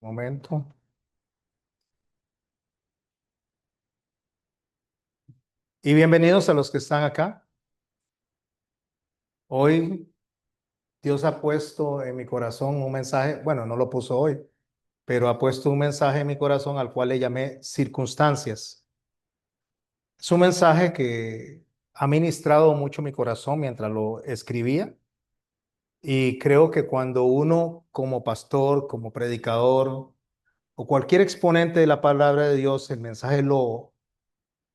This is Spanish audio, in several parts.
Momento. Y bienvenidos a los que están acá. Hoy Dios ha puesto en mi corazón un mensaje, bueno, no lo puso hoy, pero ha puesto un mensaje en mi corazón al cual le llamé circunstancias. Es un mensaje que ha ministrado mucho mi corazón mientras lo escribía y creo que cuando uno como pastor, como predicador o cualquier exponente de la palabra de Dios, el mensaje lo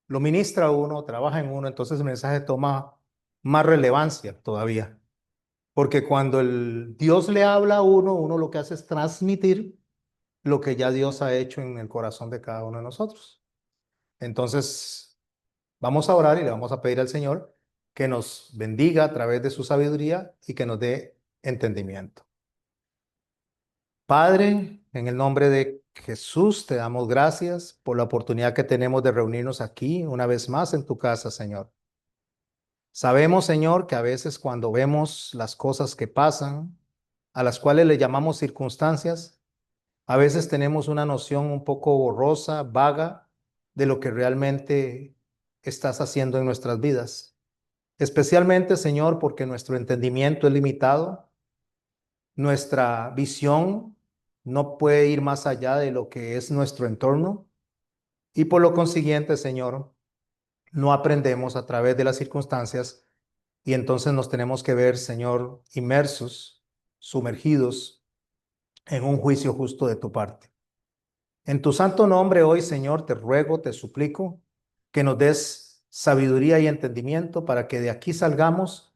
ministra a uno, trabaja en uno, entonces el mensaje toma más relevancia todavía. Porque cuando el Dios le habla a uno, uno lo que hace es transmitir lo que ya Dios ha hecho en el corazón de cada uno de nosotros. Entonces, vamos a orar y le vamos a pedir al Señor que nos bendiga a través de su sabiduría y que nos dé entendimiento. Padre, en el nombre de Jesús, te damos gracias por la oportunidad que tenemos de reunirnos aquí una vez más en tu casa, Señor. Sabemos, Señor, que a veces cuando vemos las cosas que pasan, a las cuales le llamamos circunstancias, a veces tenemos una noción un poco borrosa, vaga, de lo que realmente estás haciendo en nuestras vidas. Especialmente, Señor, porque nuestro entendimiento es limitado, nuestra visión no puede ir más allá de lo que es nuestro entorno y por lo consiguiente, Señor, no aprendemos a través de las circunstancias. Y entonces nos tenemos que ver, Señor, inmersos, sumergidos en un juicio justo de tu parte. En tu santo nombre hoy, Señor, te ruego, te suplico que nos des sabiduría y entendimiento para que de aquí salgamos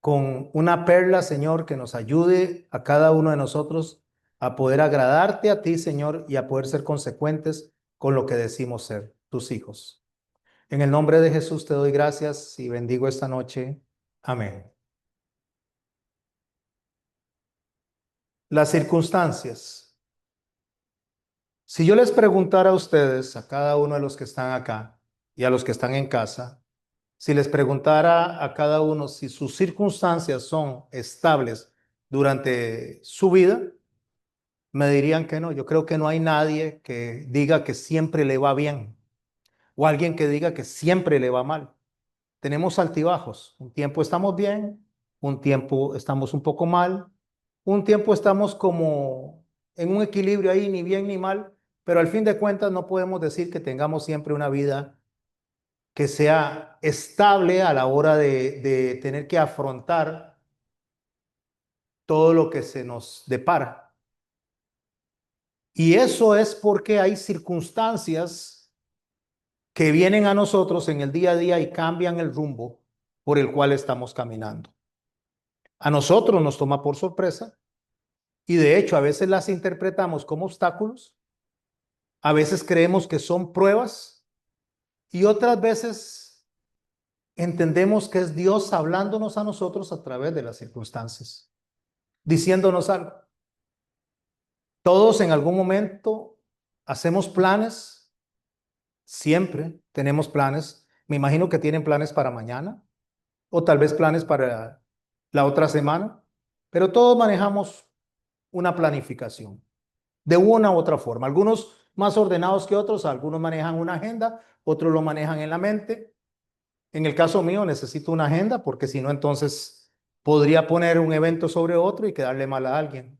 con una perla, Señor, que nos ayude a cada uno de nosotros a poder agradarte a ti, Señor, y a poder ser consecuentes con lo que decimos ser tus hijos. En el nombre de Jesús te doy gracias y bendigo esta noche. Amén. Las circunstancias. Si yo les preguntara a ustedes, a cada uno de los que están acá y a los que están en casa, si les preguntara a cada uno si sus circunstancias son estables durante su vida, me dirían que no. Yo creo que no hay nadie que diga que siempre le va bien o alguien que diga que siempre le va mal. Tenemos altibajos. Un tiempo estamos bien, un tiempo estamos un poco mal, un tiempo estamos como en un equilibrio ahí, ni bien ni mal, pero al fin de cuentas no podemos decir que tengamos siempre una vida que sea estable a la hora de tener que afrontar todo lo que se nos depara. Y eso es porque hay circunstancias que vienen a nosotros en el día a día y cambian el rumbo por el cual estamos caminando. A nosotros nos toma por sorpresa y de hecho a veces las interpretamos como obstáculos, a veces creemos que son pruebas y otras veces entendemos que es Dios hablándonos a nosotros a través de las circunstancias, diciéndonos algo. Todos en algún momento hacemos planes, siempre tenemos planes. Me imagino que tienen planes para mañana o tal vez planes para la otra semana, pero todos manejamos una planificación de una u otra forma. Algunos más ordenados que otros, algunos manejan una agenda, otros lo manejan en la mente. En el caso mío necesito una agenda porque si no entonces podría poner un evento sobre otro y quedarle mal a alguien.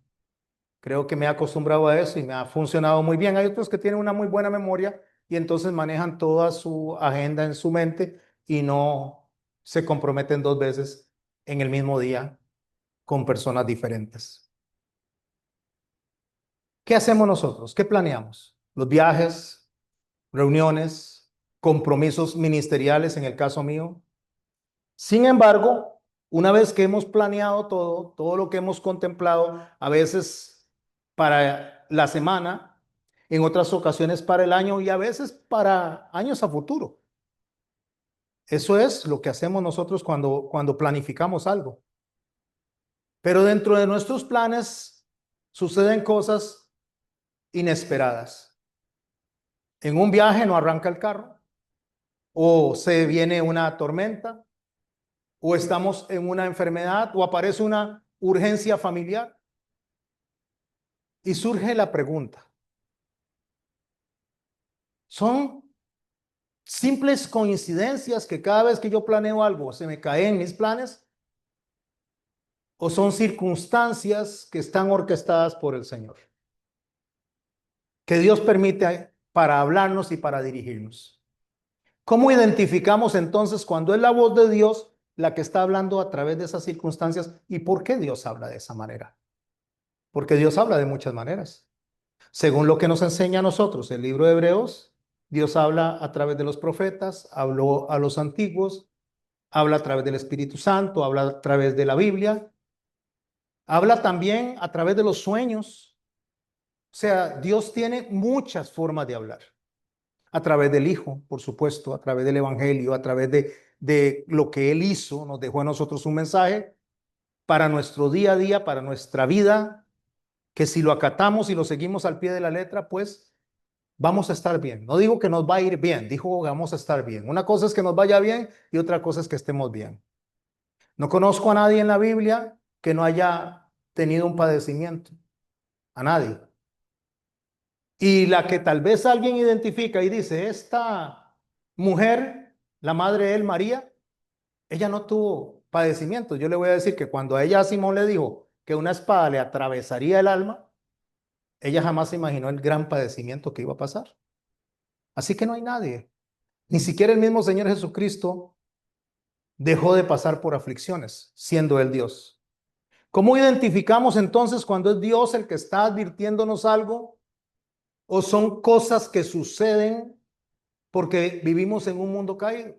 Creo que me he acostumbrado a eso y me ha funcionado muy bien. Hay otros que tienen una muy buena memoria y entonces manejan toda su agenda en su mente y no se comprometen dos veces en el mismo día con personas diferentes. ¿Qué hacemos nosotros? ¿Qué planeamos? Los viajes, reuniones, compromisos ministeriales en el caso mío. Sin embargo, una vez que hemos planeado todo lo que hemos contemplado, a veces para la semana, en otras ocasiones para el año y a veces para años a futuro. Eso es lo que hacemos nosotros cuando planificamos algo. Pero dentro de nuestros planes suceden cosas inesperadas. En un viaje no arranca el carro, o se viene una tormenta, o estamos en una enfermedad, o aparece una urgencia familiar. Y surge la pregunta, ¿son simples coincidencias que cada vez que yo planeo algo se me caen mis planes? ¿O son circunstancias que están orquestadas por el Señor, que Dios permite para hablarnos y para dirigirnos? ¿Cómo identificamos entonces cuando es la voz de Dios la que está hablando a través de esas circunstancias y por qué Dios habla de esa manera? Porque Dios habla de muchas maneras. Según lo que nos enseña a nosotros el libro de Hebreos, Dios habla a través de los profetas, habló a los antiguos, habla a través del Espíritu Santo, habla a través de la Biblia, habla también a través de los sueños. O sea, Dios tiene muchas formas de hablar. A través del Hijo, por supuesto, a través del Evangelio, a través de lo que Él hizo, nos dejó a nosotros un mensaje para nuestro día a día, para nuestra vida, que si lo acatamos y lo seguimos al pie de la letra, pues vamos a estar bien. No digo que nos va a ir bien, dijo que vamos a estar bien. Una cosa es que nos vaya bien y otra cosa es que estemos bien. No conozco a nadie en la Biblia que no haya tenido un padecimiento, a nadie. Y la que tal vez alguien identifica y dice, esta mujer, la madre de él, María, ella no tuvo padecimiento. Yo le voy a decir que cuando a ella Simón le dijo que una espada le atravesaría el alma, ella jamás se imaginó el gran padecimiento que iba a pasar. Así que no hay nadie. Ni siquiera el mismo Señor Jesucristo dejó de pasar por aflicciones, siendo él Dios. ¿Cómo identificamos entonces cuando es Dios el que está advirtiéndonos algo o son cosas que suceden porque vivimos en un mundo caído?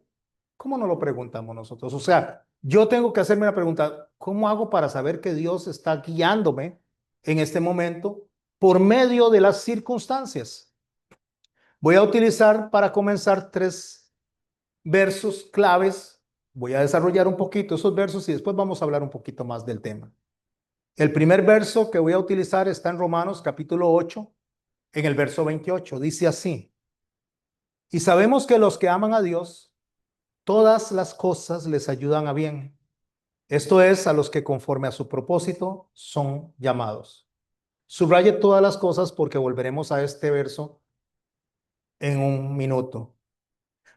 ¿Cómo no lo preguntamos nosotros? O sea, yo tengo que hacerme la pregunta, ¿cómo hago para saber que Dios está guiándome en este momento por medio de las circunstancias? Voy a utilizar para comenzar 3 versos claves. Voy a desarrollar un poquito esos versos y después vamos a hablar un poquito más del tema. El primer verso que voy a utilizar está en Romanos capítulo 8, en el verso 28. Dice así: y sabemos que los que aman a Dios, todas las cosas les ayudan a bien. Esto es, a los que conforme a su propósito son llamados. Subraye todas las cosas porque volveremos a este verso en un minuto.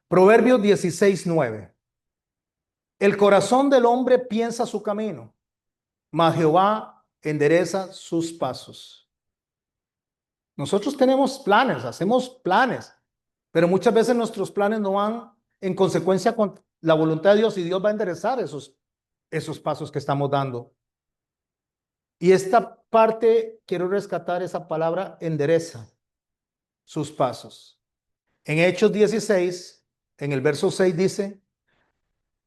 Proverbios 16:9. El corazón del hombre piensa su camino, mas Jehová endereza sus pasos. Nosotros tenemos planes, hacemos planes, pero muchas veces nuestros planes no van en consecuencia con la voluntad de Dios y Dios va a enderezar esos pasos que estamos dando. Y esta parte, quiero rescatar esa palabra, endereza sus pasos. En Hechos 16, en el verso 6 dice,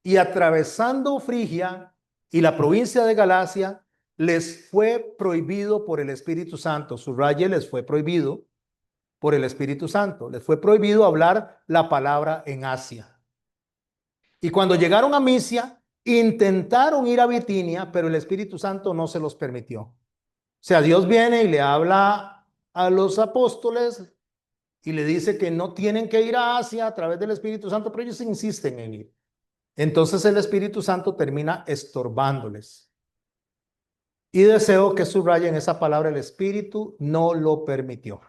y atravesando Frigia y la provincia de Galacia, les fue prohibido por el Espíritu Santo. Subraye, les fue prohibido por el Espíritu Santo. Les fue prohibido hablar la palabra en Asia. Y cuando llegaron a Misia, intentaron ir a Bitinia, pero el Espíritu Santo no se los permitió. O sea, Dios viene y le habla a los apóstoles y le dice que no tienen que ir a Asia a través del Espíritu Santo, pero ellos insisten en ir. Entonces el Espíritu Santo termina estorbándoles. Y deseo que subrayen esa palabra, el Espíritu no lo permitió.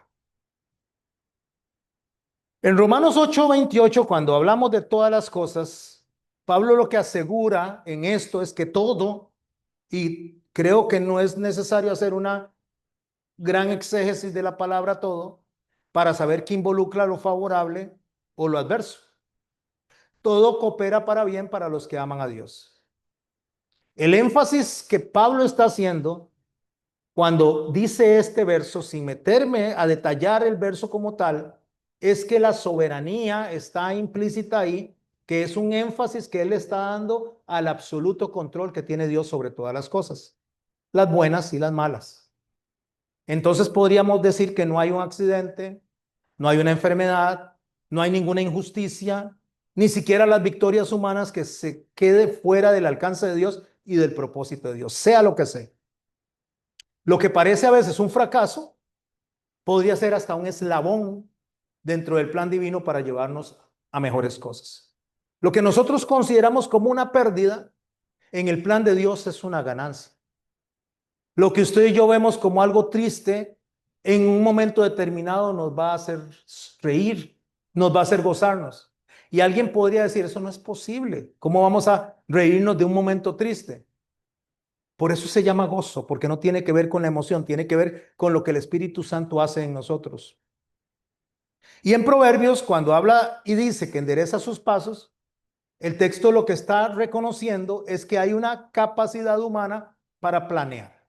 En Romanos 8:28, cuando hablamos de todas las cosas, Pablo lo que asegura en esto es que todo, y creo que no es necesario hacer una gran exégesis de la palabra todo, para saber qué involucra lo favorable o lo adverso. Todo coopera para bien para los que aman a Dios. El énfasis que Pablo está haciendo cuando dice este verso, sin meterme a detallar el verso como tal, es que la soberanía está implícita ahí, que es un énfasis que él está dando al absoluto control que tiene Dios sobre todas las cosas, las buenas y las malas. Entonces podríamos decir que no hay un accidente, no hay una enfermedad, no hay ninguna injusticia, ni siquiera las victorias humanas que se quede fuera del alcance de Dios y del propósito de Dios, sea lo que sea. Lo que parece a veces un fracaso, podría ser hasta un eslabón dentro del plan divino para llevarnos a mejores cosas. Lo que nosotros consideramos como una pérdida, en el plan de Dios es una ganancia. Lo que usted y yo vemos como algo triste, en un momento determinado nos va a hacer reír, nos va a hacer gozarnos. Y alguien podría decir, eso no es posible. ¿Cómo vamos a reírnos de un momento triste? Por eso se llama gozo, porque no tiene que ver con la emoción, tiene que ver con lo que el Espíritu Santo hace en nosotros. Y en Proverbios, cuando habla y dice que endereza sus pasos, el texto lo que está reconociendo es que hay una capacidad humana para planear,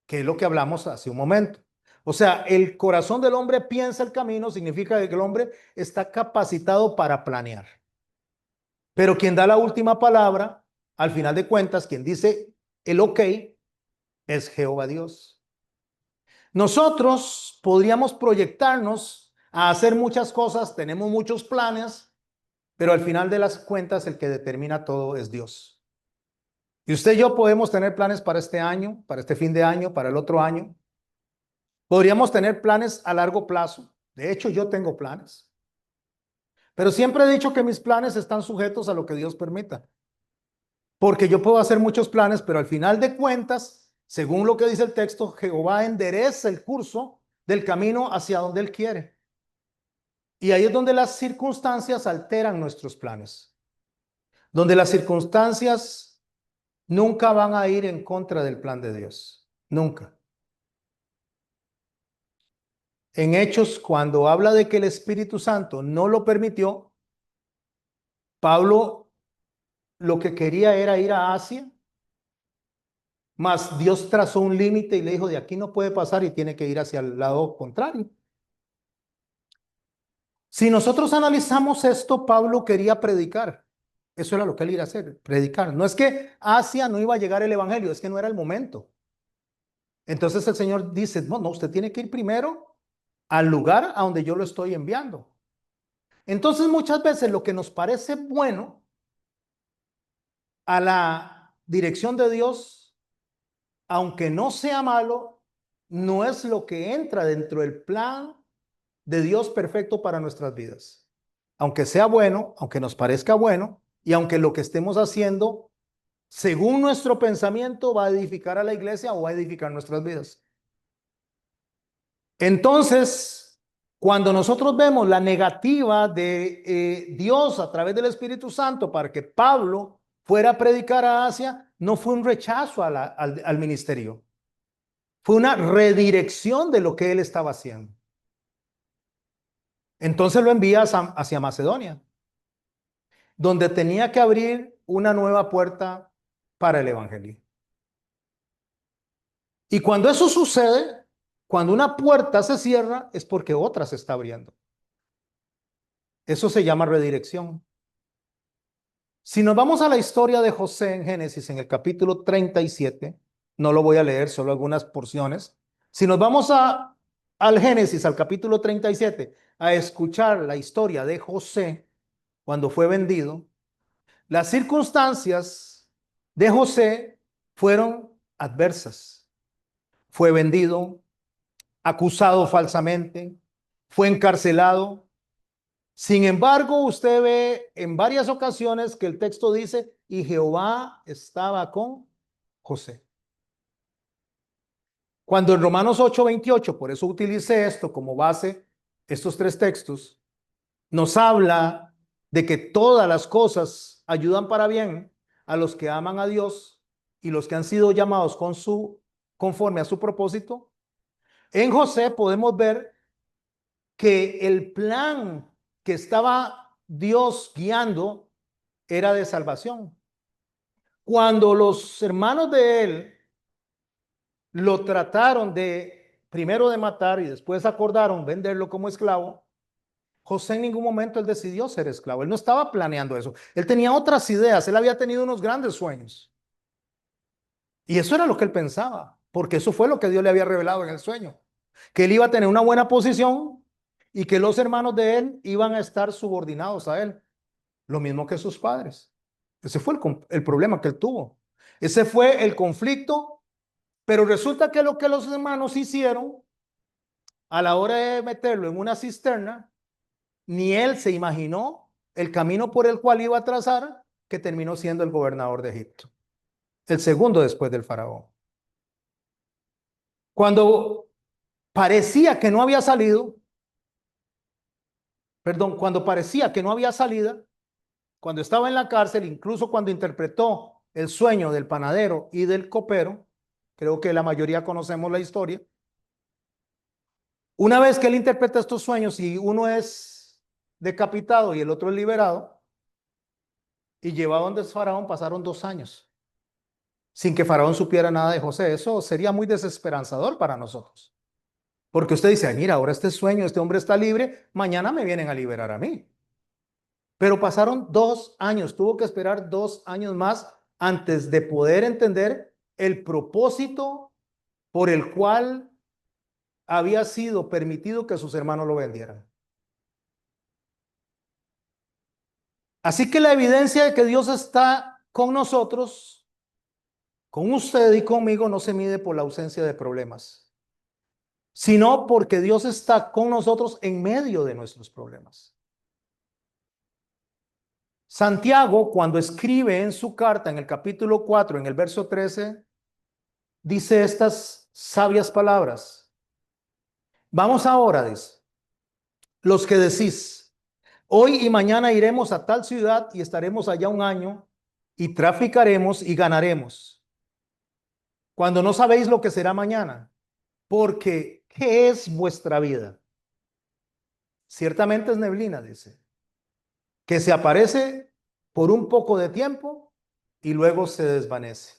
que es lo que hablamos hace un momento. O sea, el corazón del hombre piensa el camino, significa que el hombre está capacitado para planear. Pero quien da la última palabra, al final de cuentas, quien dice el ok, es Jehová Dios. Nosotros podríamos proyectarnos a hacer muchas cosas, tenemos muchos planes, pero al final de las cuentas el que determina todo es Dios. Y usted y yo podemos tener planes para este año, para este fin de año, para el otro año. Podríamos tener planes a largo plazo. De hecho, yo tengo planes. Pero siempre he dicho que mis planes están sujetos a lo que Dios permita. Porque yo puedo hacer muchos planes, pero al final de cuentas, según lo que dice el texto, Jehová endereza el curso del camino hacia donde Él quiere. Y ahí es donde las circunstancias alteran nuestros planes. Donde las circunstancias nunca van a ir en contra del plan de Dios. Nunca. En Hechos, cuando habla de que el Espíritu Santo no lo permitió, Pablo lo que quería era ir a Asia, mas Dios trazó un límite y le dijo, de aquí no puede pasar y tiene que ir hacia el lado contrario. Si nosotros analizamos esto, Pablo quería predicar. Eso era lo que él iba a hacer, predicar. No es que Asia no iba a llegar el evangelio, es que no era el momento. Entonces el Señor dice, no, usted tiene que ir primero al lugar a donde yo lo estoy enviando. Entonces muchas veces lo que nos parece bueno a la dirección de Dios, aunque no sea malo, no es lo que entra dentro del plan de Dios perfecto para nuestras vidas. Aunque sea bueno, aunque nos parezca bueno, y aunque lo que estemos haciendo, según nuestro pensamiento, va a edificar a la iglesia o va a edificar nuestras vidas. Entonces, cuando nosotros vemos la negativa de Dios a través del Espíritu Santo para que Pablo fuera a predicar a Asia, no fue un rechazo al ministerio, fue una redirección de lo que él estaba haciendo. Entonces lo envía hacia Macedonia, donde tenía que abrir una nueva puerta para el evangelio. Y cuando eso sucede, cuando una puerta se cierra, es porque otra se está abriendo. Eso se llama redirección. Si nos vamos a la historia de José en Génesis, en el capítulo 37, no lo voy a leer, solo algunas porciones. Si nos vamos al Génesis, al capítulo 37, a escuchar la historia de José cuando fue vendido, las circunstancias de José fueron adversas. Fue vendido, acusado falsamente, fue encarcelado. Sin embargo, usted ve en varias ocasiones que el texto dice, y Jehová estaba con José. Cuando en Romanos 8:28, por eso utilicé esto como base, estos tres textos, nos habla de que todas las cosas ayudan para bien a los que aman a Dios y los que han sido llamados conforme a su propósito. En José podemos ver que el plan que estaba Dios guiando era de salvación. Cuando los hermanos de él lo trataron primero de matar y después acordaron venderlo como esclavo, José en ningún momento él decidió ser esclavo. Él no estaba planeando eso. Él tenía otras ideas. Él había tenido unos grandes sueños. Y eso era lo que él pensaba, porque eso fue lo que Dios le había revelado en el sueño. Que él iba a tener una buena posición y que los hermanos de él iban a estar subordinados a él. Lo mismo que sus padres. Ese fue el problema que él tuvo. Ese fue el conflicto. Pero resulta que lo que los hermanos hicieron a la hora de meterlo en una cisterna, ni él se imaginó el camino por el cual iba a trazar, que terminó siendo el gobernador de Egipto, el segundo después del faraón. Cuando parecía que no había salido, perdón, cuando parecía que no había salida, cuando estaba en la cárcel, incluso cuando interpretó el sueño del panadero y del copero, creo que la mayoría conocemos la historia. Una vez que él interpreta estos sueños y uno es decapitado y el otro es liberado y llevado donde es Faraón, pasaron 2 años sin que Faraón supiera nada de José. Eso sería muy desesperanzador para nosotros. Porque usted dice, mira, ahora este sueño, este hombre está libre, mañana me vienen a liberar a mí. Pero pasaron 2 años, tuvo que esperar 2 años más antes de poder entender el propósito por el cual había sido permitido que sus hermanos lo vendieran. Así que la evidencia de que Dios está con nosotros, con usted y conmigo, no se mide por la ausencia de problemas, sino porque Dios está con nosotros en medio de nuestros problemas. Santiago, cuando escribe en su carta, en el capítulo 4, en el verso 13, dice estas sabias palabras. Vamos ahora, dice, los que decís, hoy y mañana iremos a tal ciudad y estaremos allá un año y traficaremos y ganaremos, cuando no sabéis lo que será mañana, porque ¿qué es vuestra vida? Ciertamente es neblina, dice, que se aparece por un poco de tiempo y luego se desvanece.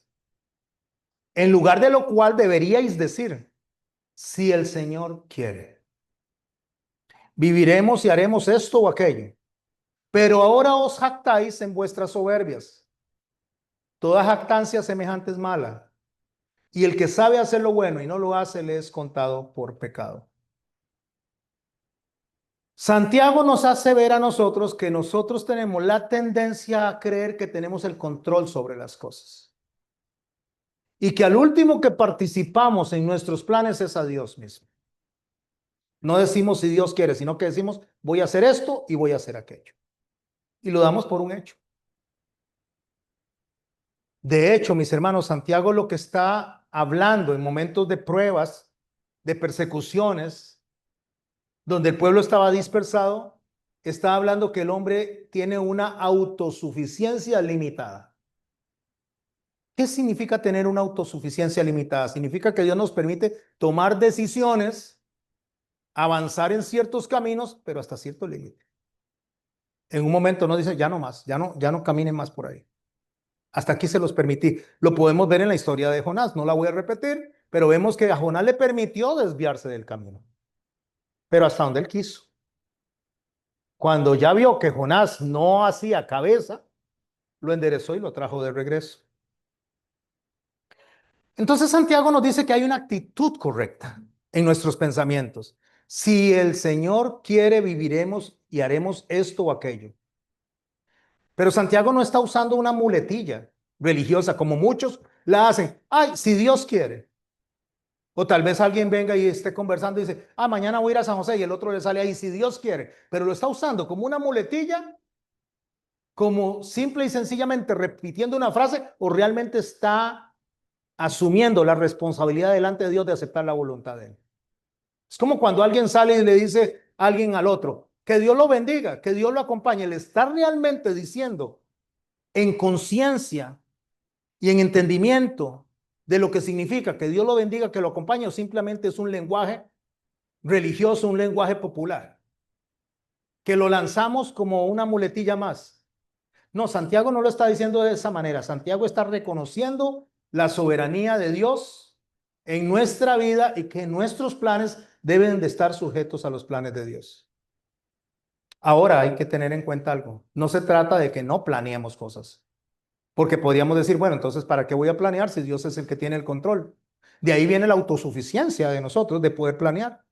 En lugar de lo cual deberíais decir, si el Señor quiere, viviremos y haremos esto o aquello. Pero ahora os jactáis en vuestras soberbias. Toda jactancia semejante es mala. Y el que sabe hacer lo bueno y no lo hace, le es contado por pecado. Santiago nos hace ver a nosotros que nosotros tenemos la tendencia a creer que tenemos el control sobre las cosas. Y que al último que participamos en nuestros planes es a Dios mismo. No decimos si Dios quiere, sino que decimos voy a hacer esto y voy a hacer aquello. Y lo damos por un hecho. De hecho, mis hermanos, Santiago lo que está hablando en momentos de pruebas, de persecuciones, donde el pueblo estaba dispersado, está hablando que el hombre tiene una autosuficiencia limitada. ¿Qué significa tener una autosuficiencia limitada? Significa que Dios nos permite tomar decisiones, avanzar en ciertos caminos, pero hasta cierto límite. En un momento no dice, ya no más, ya no caminen más por ahí. Hasta aquí se los permití. Lo podemos ver en la historia de Jonás, no la voy a repetir, pero vemos que a Jonás le permitió desviarse del camino, pero hasta donde él quiso. Cuando ya vio que Jonás no hacía cabeza, lo enderezó y lo trajo de regreso. Entonces Santiago nos dice que hay una actitud correcta en nuestros pensamientos. Si el Señor quiere, viviremos y haremos esto o aquello. Pero Santiago no está usando una muletilla religiosa como muchos la hacen. Ay, si Dios quiere. O tal vez alguien venga y esté conversando y dice, mañana voy a ir a San José y el otro le sale ahí, si Dios quiere. Pero lo está usando como una muletilla, como simple y sencillamente repitiendo una frase, o realmente está asumiendo la responsabilidad delante de Dios de aceptar la voluntad de Él. Es como cuando alguien sale y le dice a alguien al otro, que Dios lo bendiga, que Dios lo acompañe. Le está realmente diciendo en conciencia y en entendimiento de lo que significa que Dios lo bendiga, que lo acompañe, o simplemente es un lenguaje religioso, un lenguaje popular, que lo lanzamos como una muletilla más. No, Santiago no lo está diciendo de esa manera. Santiago está reconociendo la soberanía de Dios en nuestra vida y que nuestros planes deben de estar sujetos a los planes de Dios. Ahora hay que tener en cuenta algo. No se trata de que no planeemos cosas, porque podríamos decir, bueno, entonces, ¿para qué voy a planear si Dios es el que tiene el control? De ahí viene la autosuficiencia de nosotros de poder planear,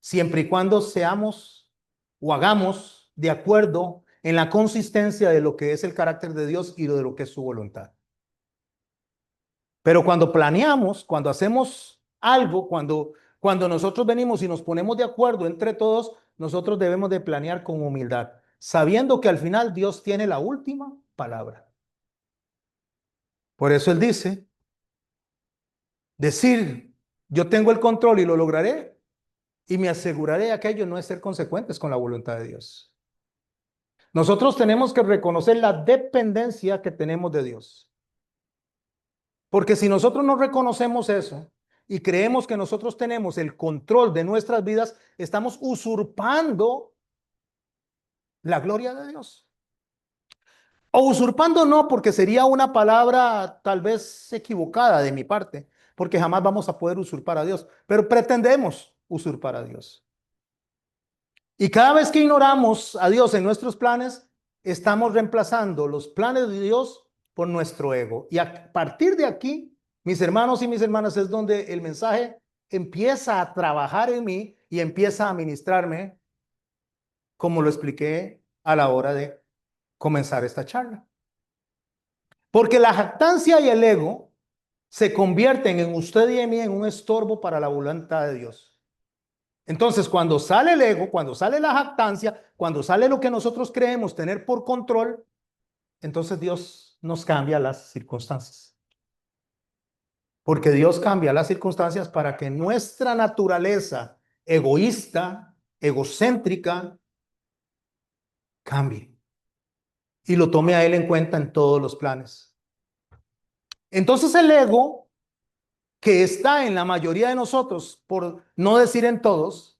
siempre y cuando seamos o hagamos de acuerdo en la consistencia de lo que es el carácter de Dios y de lo que es su voluntad. Pero cuando planeamos, cuando hacemos algo, cuando nosotros venimos y nos ponemos de acuerdo entre todos, nosotros debemos de planear con humildad, sabiendo que al final Dios tiene la última palabra. Por eso Él dice, decir, yo tengo el control y lo lograré, y me aseguraré de aquello no es ser consecuentes con la voluntad de Dios. Nosotros tenemos que reconocer la dependencia que tenemos de Dios. Porque si nosotros no reconocemos eso y creemos que nosotros tenemos el control de nuestras vidas, estamos usurpando la gloria de Dios. O usurpando no, porque sería una palabra tal vez equivocada de mi parte, porque jamás vamos a poder usurpar a Dios, pero pretendemos usurpar a Dios. Y cada vez que ignoramos a Dios en nuestros planes, estamos reemplazando los planes de Dios por nuestro ego. Y a partir de aquí, mis hermanos y mis hermanas, es donde el mensaje empieza a trabajar en mí y empieza a ministrarme, como lo expliqué a la hora de comenzar esta charla. Porque la jactancia y el ego se convierten en usted y en mí en un estorbo para la voluntad de Dios. Entonces, cuando sale el ego, cuando sale la jactancia, cuando sale lo que nosotros creemos tener por control, entonces Dios nos cambia las circunstancias. Porque Dios cambia las circunstancias para que nuestra naturaleza egoísta, egocéntrica, cambie y lo tome a Él en cuenta en todos los planes. Entonces el ego, que está en la mayoría de nosotros, por no decir en todos,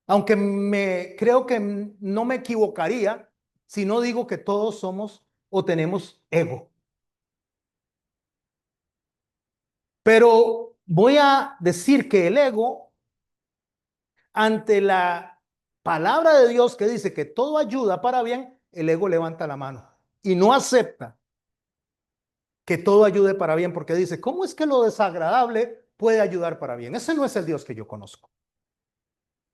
aunque creo que no me equivocaría si no digo que todos somos o tenemos ego. Pero voy a decir que el ego, ante la palabra de Dios que dice que todo ayuda para bien, el ego levanta la mano y no acepta que todo ayude para bien, porque dice, ¿cómo es que lo desagradable puede ayudar para bien? Ese no es el Dios que yo conozco.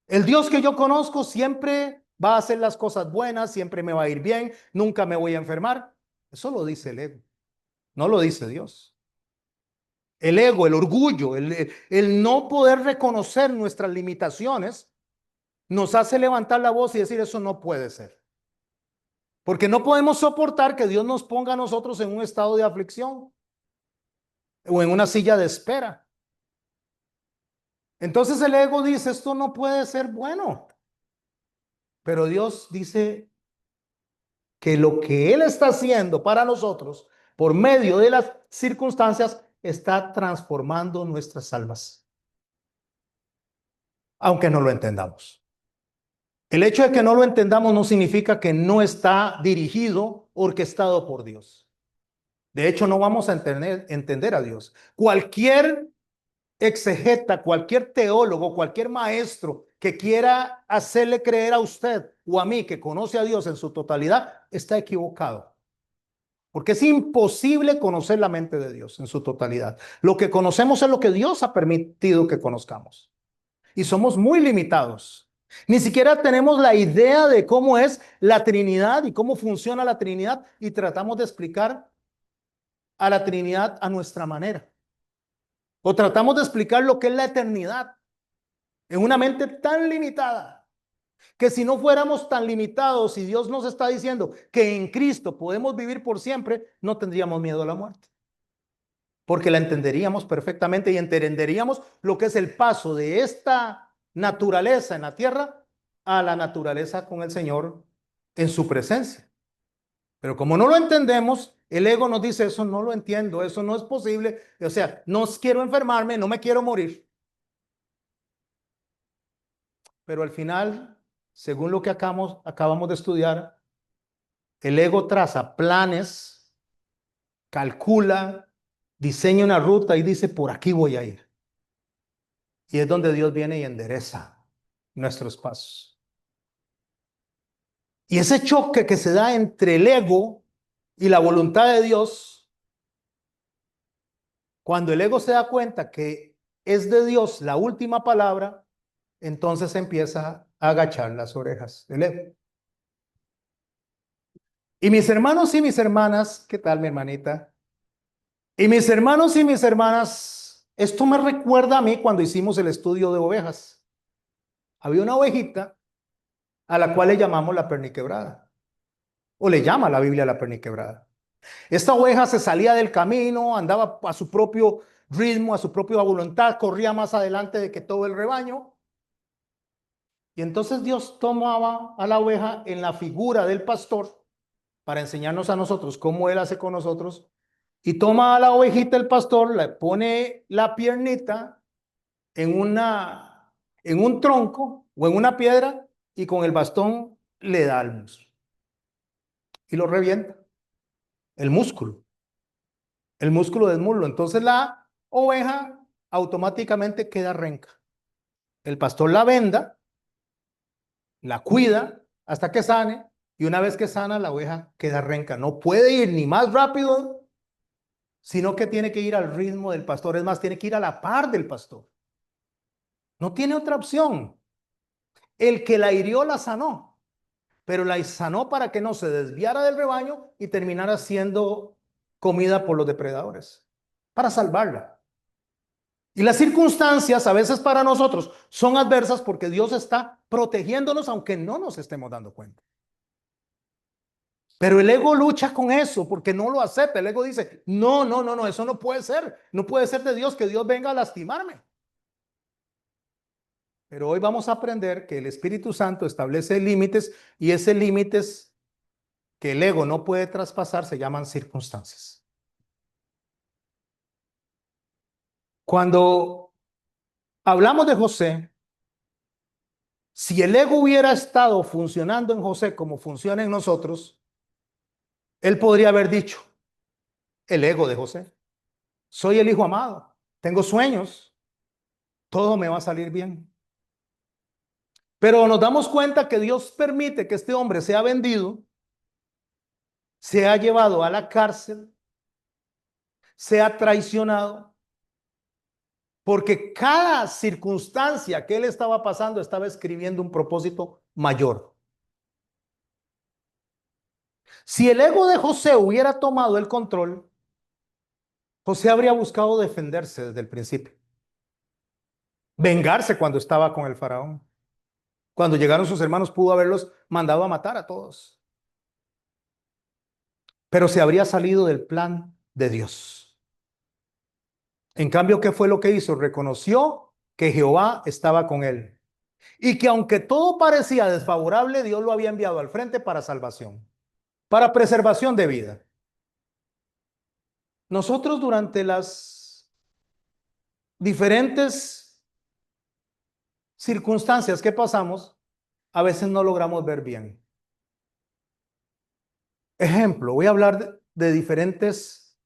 El Dios que yo conozco siempre va a hacer las cosas buenas, siempre me va a ir bien, nunca me voy a enfermar. Eso lo dice el ego, no lo dice Dios. El ego, el orgullo, el no poder reconocer nuestras limitaciones, nos hace levantar la voz y decir, eso no puede ser. Porque no podemos soportar que Dios nos ponga a nosotros en un estado de aflicción o en una silla de espera. Entonces el ego dice, esto no puede ser bueno. Pero Dios dice que lo que Él está haciendo para nosotros, por medio de las circunstancias, está transformando nuestras almas, aunque no lo entendamos. El hecho de que no lo entendamos no significa que no está dirigido, orquestado por Dios. De hecho, no vamos a entender a Dios. Cualquier exegeta, cualquier teólogo, cualquier maestro que quiera hacerle creer a usted o a mí que conoce a Dios en su totalidad, está equivocado. Porque es imposible conocer la mente de Dios en su totalidad. Lo que conocemos es lo que Dios ha permitido que conozcamos. Y somos muy limitados. Ni siquiera tenemos la idea de cómo es la Trinidad y cómo funciona la Trinidad y tratamos de explicar a la Trinidad a nuestra manera. O tratamos de explicar lo que es la eternidad en una mente tan limitada que si no fuéramos tan limitados y Dios nos está diciendo que en Cristo podemos vivir por siempre, no tendríamos miedo a la muerte. Porque la entenderíamos perfectamente y entenderíamos lo que es el paso de esta naturaleza en la tierra a la naturaleza con el Señor en su presencia. Pero como no lo entendemos, el ego nos dice, eso no lo entiendo, eso no es posible, o sea, no quiero enfermarme, no me quiero morir. Pero al final, según lo que acabamos de estudiar, el ego traza planes, calcula, diseña una ruta y dice, por aquí voy a ir. Y es donde Dios viene y endereza nuestros pasos. Y ese choque que se da entre el ego y la voluntad de Dios, cuando el ego se da cuenta que es de Dios la última palabra, entonces empieza a agachar las orejas del ego. Y mis hermanos y mis hermanas, ¿qué tal mi hermanita? Y mis hermanos y mis hermanas, esto me recuerda a mí cuando hicimos el estudio de ovejas. Había una ovejita a la cual le llamamos la perniquebrada, o le llama la Biblia la perniquebrada. Esta oveja se salía del camino, andaba a su propio ritmo, a su propia voluntad, corría más adelante de que todo el rebaño. Y entonces Dios tomaba a la oveja en la figura del pastor para enseñarnos a nosotros cómo Él hace con nosotros. Y toma a la ovejita el pastor, le pone la piernita en un tronco o en una piedra y con el bastón le da al muslo y lo revienta, el músculo del muslo. Entonces la oveja automáticamente queda renca. El pastor la venda, la cuida hasta que sane y una vez que sana la oveja queda renca. No puede ir ni más rápido, sino que tiene que ir al ritmo del pastor. Es más, tiene que ir a la par del pastor. No tiene otra opción. El que la hirió la sanó, pero la sanó para que no se desviara del rebaño y terminara siendo comida por los depredadores, para salvarla. Y las circunstancias a veces para nosotros son adversas porque Dios está protegiéndonos aunque no nos estemos dando cuenta. Pero el ego lucha con eso porque no lo acepta. El ego dice, no, no, no, no, eso no puede ser. No puede ser de Dios que Dios venga a lastimarme. Pero hoy vamos a aprender que el Espíritu Santo establece límites y esos límites que el ego no puede traspasar se llaman circunstancias. Cuando hablamos de José, si el ego hubiera estado funcionando en José como funciona en nosotros, él podría haber dicho, el ego de José, soy el hijo amado, tengo sueños, todo me va a salir bien. Pero nos damos cuenta que Dios permite que este hombre sea vendido, sea llevado a la cárcel, sea traicionado, porque cada circunstancia que él estaba pasando estaba escribiendo un propósito mayor. Si el ego de José hubiera tomado el control, José habría buscado defenderse desde el principio, vengarse cuando estaba con el faraón. Cuando llegaron sus hermanos pudo haberlos mandado a matar a todos, pero se habría salido del plan de Dios. En cambio, ¿qué fue lo que hizo? Reconoció que Jehová estaba con él y que aunque todo parecía desfavorable, Dios lo había enviado al frente para salvación, para preservación de vida. Nosotros durante las diferentes circunstancias que pasamos, a veces no logramos ver bien. Ejemplo, voy a hablar de diferentes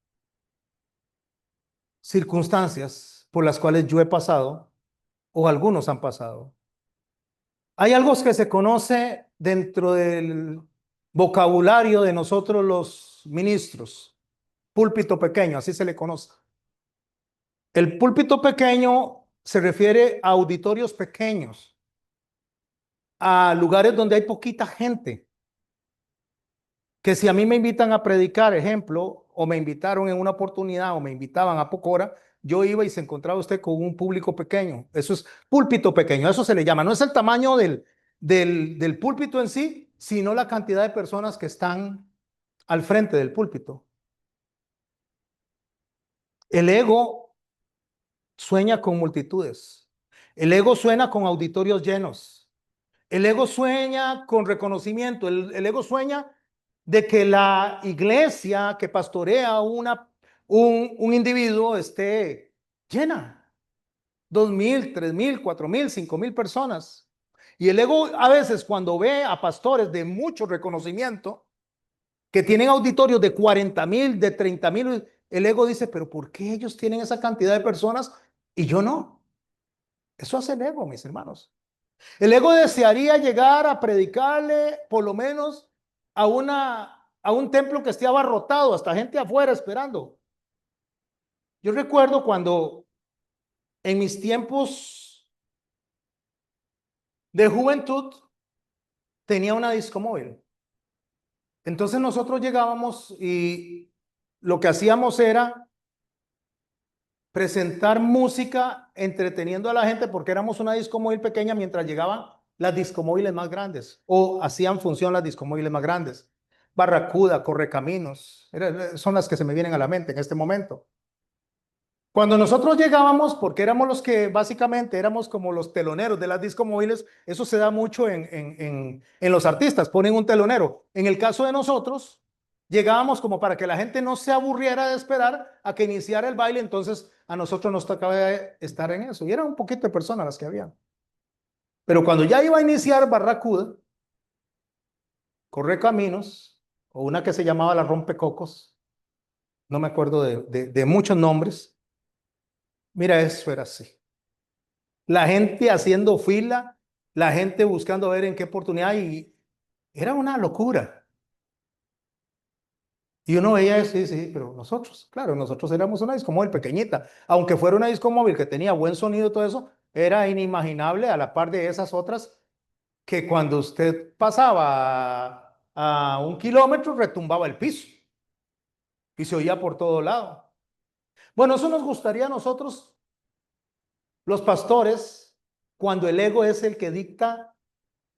circunstancias por las cuales yo he pasado o algunos han pasado. Hay algo que se conoce dentro del vocabulario de nosotros los ministros, púlpito pequeño, así se le conoce. El púlpito pequeño se refiere a auditorios pequeños, a lugares donde hay poquita gente. Que si a mí me invitan a predicar, ejemplo, o me invitaron en una oportunidad o me invitaban a Pocora, yo iba y se encontraba usted con un público pequeño. Eso es púlpito pequeño, eso se le llama. No es el tamaño del púlpito en sí, sino la cantidad de personas que están al frente del púlpito. El ego sueña con multitudes. El ego sueña con auditorios llenos. El ego sueña con reconocimiento. El ego sueña de que la iglesia que pastorea un individuo esté llena. 2,000, 3,000, 4,000, 5,000 personas. Y el ego a veces cuando ve a pastores de mucho reconocimiento, que tienen auditorios de 40,000, de 30,000, el ego dice, pero ¿por qué ellos tienen esa cantidad de personas y yo no? Eso hace el ego, mis hermanos. El ego desearía llegar a predicarle por lo menos a un templo que esté abarrotado, hasta gente afuera esperando. Yo recuerdo cuando en mis tiempos de juventud tenía una disco móvil. Entonces nosotros llegábamos y lo que hacíamos era presentar música entreteniendo a la gente porque éramos una disco móvil pequeña mientras llegaban las discomóviles más grandes o hacían función las discomóviles más grandes. Barracuda, Correcaminos, son las que se me vienen a la mente en este momento. Cuando nosotros llegábamos, porque éramos los que básicamente éramos como los teloneros de las discos móviles, eso se da mucho en los artistas, ponen un telonero. En el caso de nosotros, llegábamos como para que la gente no se aburriera de esperar a que iniciara el baile, entonces a nosotros nos tocaba estar en eso. Y eran un poquito de personas las que habían. Pero cuando ya iba a iniciar Barracuda, Corre Caminos, o una que se llamaba La Rompecocos, no me acuerdo de muchos nombres, mira, eso era así. La gente haciendo fila, la gente buscando ver en qué oportunidad y era una locura. Y uno veía eso y dice, sí, pero nosotros, claro, nosotros éramos una disco móvil pequeñita, aunque fuera una disco móvil que tenía buen sonido y todo eso, era inimaginable a la par de esas otras que cuando usted pasaba a 1 kilómetro retumbaba el piso y se oía por todo lado. Bueno, eso nos gustaría a nosotros, los pastores, cuando el ego es el que dicta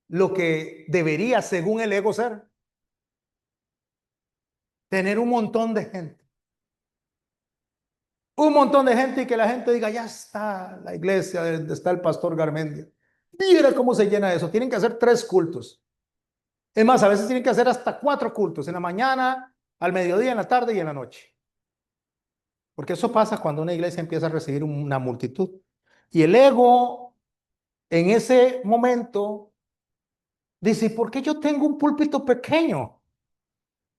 lo que debería, según el ego, ser. Tener un montón de gente. Un montón de gente y que la gente diga, ya está la iglesia donde está el pastor Garmendia. Mira cómo se llena eso. Tienen que hacer 3 cultos. Es más, a veces tienen que hacer hasta 4 cultos, en la mañana, al mediodía, en la tarde y en la noche. Porque eso pasa cuando una iglesia empieza a recibir una multitud. Y el ego, en ese momento, dice, ¿por qué yo tengo un púlpito pequeño?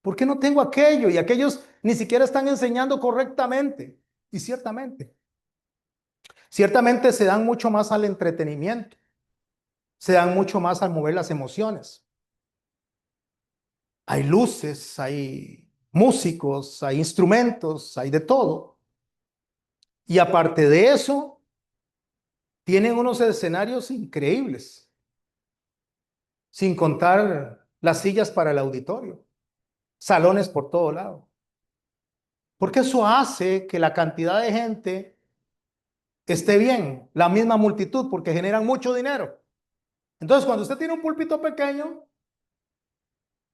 ¿Por qué no tengo aquello? Y aquellos ni siquiera están enseñando correctamente. Y ciertamente se dan mucho más al entretenimiento, se dan mucho más al mover las emociones. Hay luces, hay músicos, hay instrumentos, hay de todo. Y aparte de eso, tienen unos escenarios increíbles, sin contar las sillas para el auditorio, salones por todo lado. Porque eso hace que la cantidad de gente esté bien, la misma multitud, porque generan mucho dinero. Entonces, cuando usted tiene un púlpito pequeño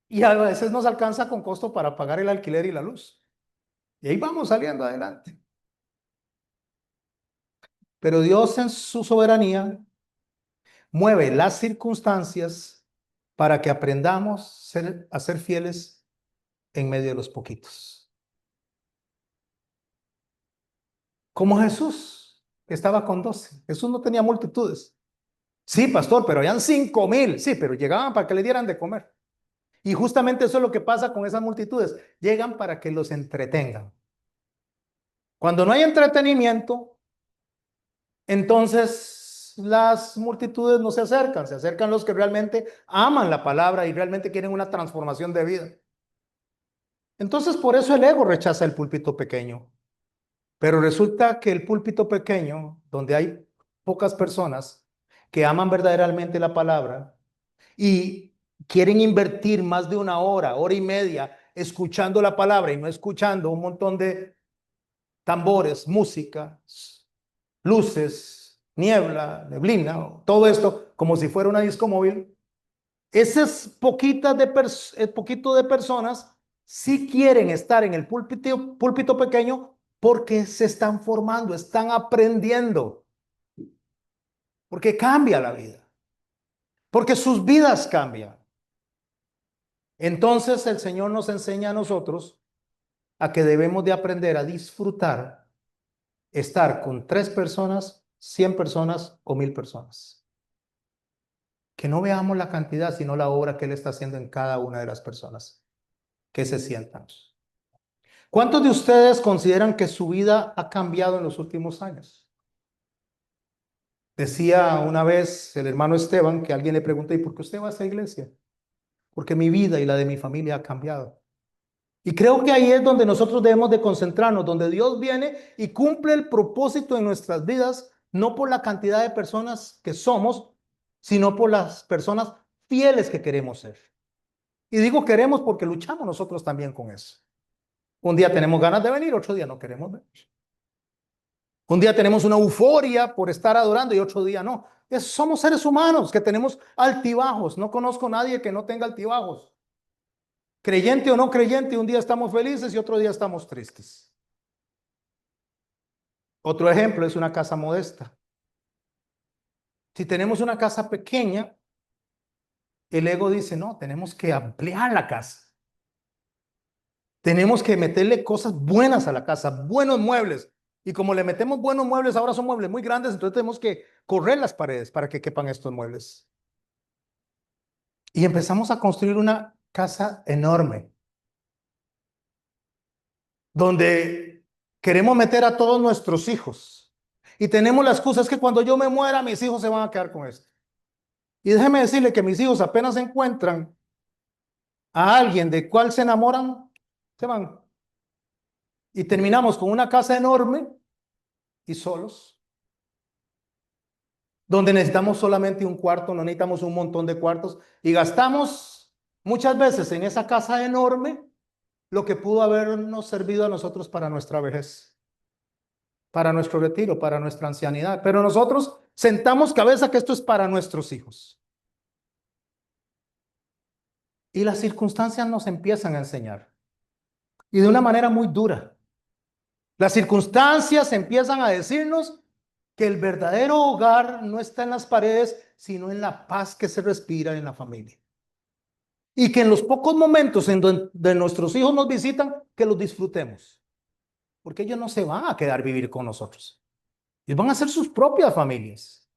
y a veces nos alcanza con costo para pagar el alquiler y la luz. Y ahí vamos saliendo adelante. Pero Dios en su soberanía mueve las circunstancias para que aprendamos a ser fieles en medio de los poquitos. Como Jesús, que estaba con 12. Jesús no tenía multitudes. Sí, pastor, pero habían 5,000. Sí, pero llegaban para que le dieran de comer. Y justamente eso es lo que pasa con esas multitudes. Llegan para que los entretengan. Cuando no hay entretenimiento, entonces las multitudes no se acercan los que realmente aman la palabra y realmente quieren una transformación de vida. Entonces por eso el ego rechaza el púlpito pequeño. Pero resulta que el púlpito pequeño, donde hay pocas personas que aman verdaderamente la palabra y quieren invertir más de 1 hora, hora y media, escuchando la palabra y no escuchando un montón de tambores, música, luces, niebla, neblina, todo esto como si fuera una disco móvil, esas poquito de personas sí quieren estar en el púlpito pequeño porque se están formando, están aprendiendo, porque cambia la vida, porque sus vidas cambian. Entonces el Señor nos enseña a nosotros a que debemos de aprender a disfrutar estar con 3 personas, 100 personas o 1000 personas. Que no veamos la cantidad, sino la obra que Él está haciendo en cada una de las personas que se sientan. ¿Cuántos de ustedes consideran que su vida ha cambiado en los últimos años? Decía una vez el hermano Esteban que alguien le preguntó, ¿y por qué usted va a esa iglesia? Porque mi vida y la de mi familia ha cambiado. Y creo que ahí es donde nosotros debemos de concentrarnos, donde Dios viene y cumple el propósito en nuestras vidas, no por la cantidad de personas que somos, sino por las personas fieles que queremos ser. Y digo queremos porque luchamos nosotros también con eso. Un día tenemos ganas de venir, otro día no queremos venir. Un día tenemos una euforia por estar adorando y otro día no. Somos seres humanos que tenemos altibajos. No conozco a nadie que no tenga altibajos. Creyente o no creyente, un día estamos felices y otro día estamos tristes. Otro ejemplo es una casa modesta. Si tenemos una casa pequeña, el ego dice, no, tenemos que ampliar la casa. Tenemos que meterle cosas buenas a la casa, buenos muebles. Y como le metemos buenos muebles, ahora son muebles muy grandes, entonces tenemos que correr las paredes para que quepan estos muebles. Y empezamos a construir una casa enorme, donde queremos meter a todos nuestros hijos. Y tenemos la excusa, es que cuando yo me muera, mis hijos se van a quedar con esto. Y déjeme decirle que mis hijos apenas encuentran a alguien de cual se enamoran, se van. Y terminamos con una casa enorme y solos, donde necesitamos solamente un cuarto, no necesitamos un montón de cuartos, y gastamos muchas veces en esa casa enorme lo que pudo habernos servido a nosotros para nuestra vejez, para nuestro retiro, para nuestra ancianidad. Pero nosotros sentamos cabeza que esto es para nuestros hijos. Y las circunstancias nos empiezan a enseñar. Y de una manera muy dura. Las circunstancias empiezan a decirnos que el verdadero hogar no está en las paredes, sino en la paz que se respira en la familia. Y que en los pocos momentos en donde nuestros hijos nos visitan, que los disfrutemos. Porque ellos no se van a quedar a vivir con nosotros. Ellos van a hacer sus propias familias.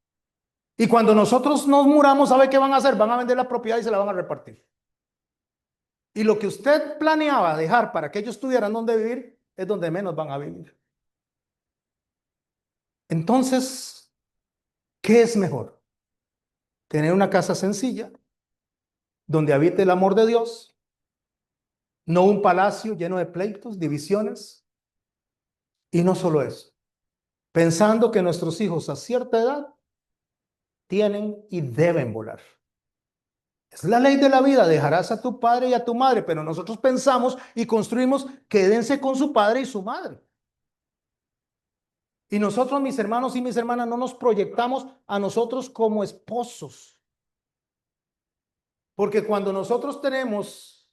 Y cuando nosotros nos muramos, ¿sabe qué van a hacer? Van a vender la propiedad y se la van a repartir. Y lo que usted planeaba dejar para que ellos tuvieran donde vivir, es donde menos van a vivir. Entonces, ¿qué es mejor? Tener una casa sencilla, donde habite el amor de Dios, no un palacio lleno de pleitos, divisiones, y no solo eso, pensando que nuestros hijos a cierta edad tienen y deben volar. Es la ley de la vida, dejarás a tu padre y a tu madre, pero nosotros pensamos y construimos, quédense con su padre y su madre. Y nosotros, mis hermanos y mis hermanas, no nos proyectamos a nosotros como esposos. Porque cuando nosotros tenemos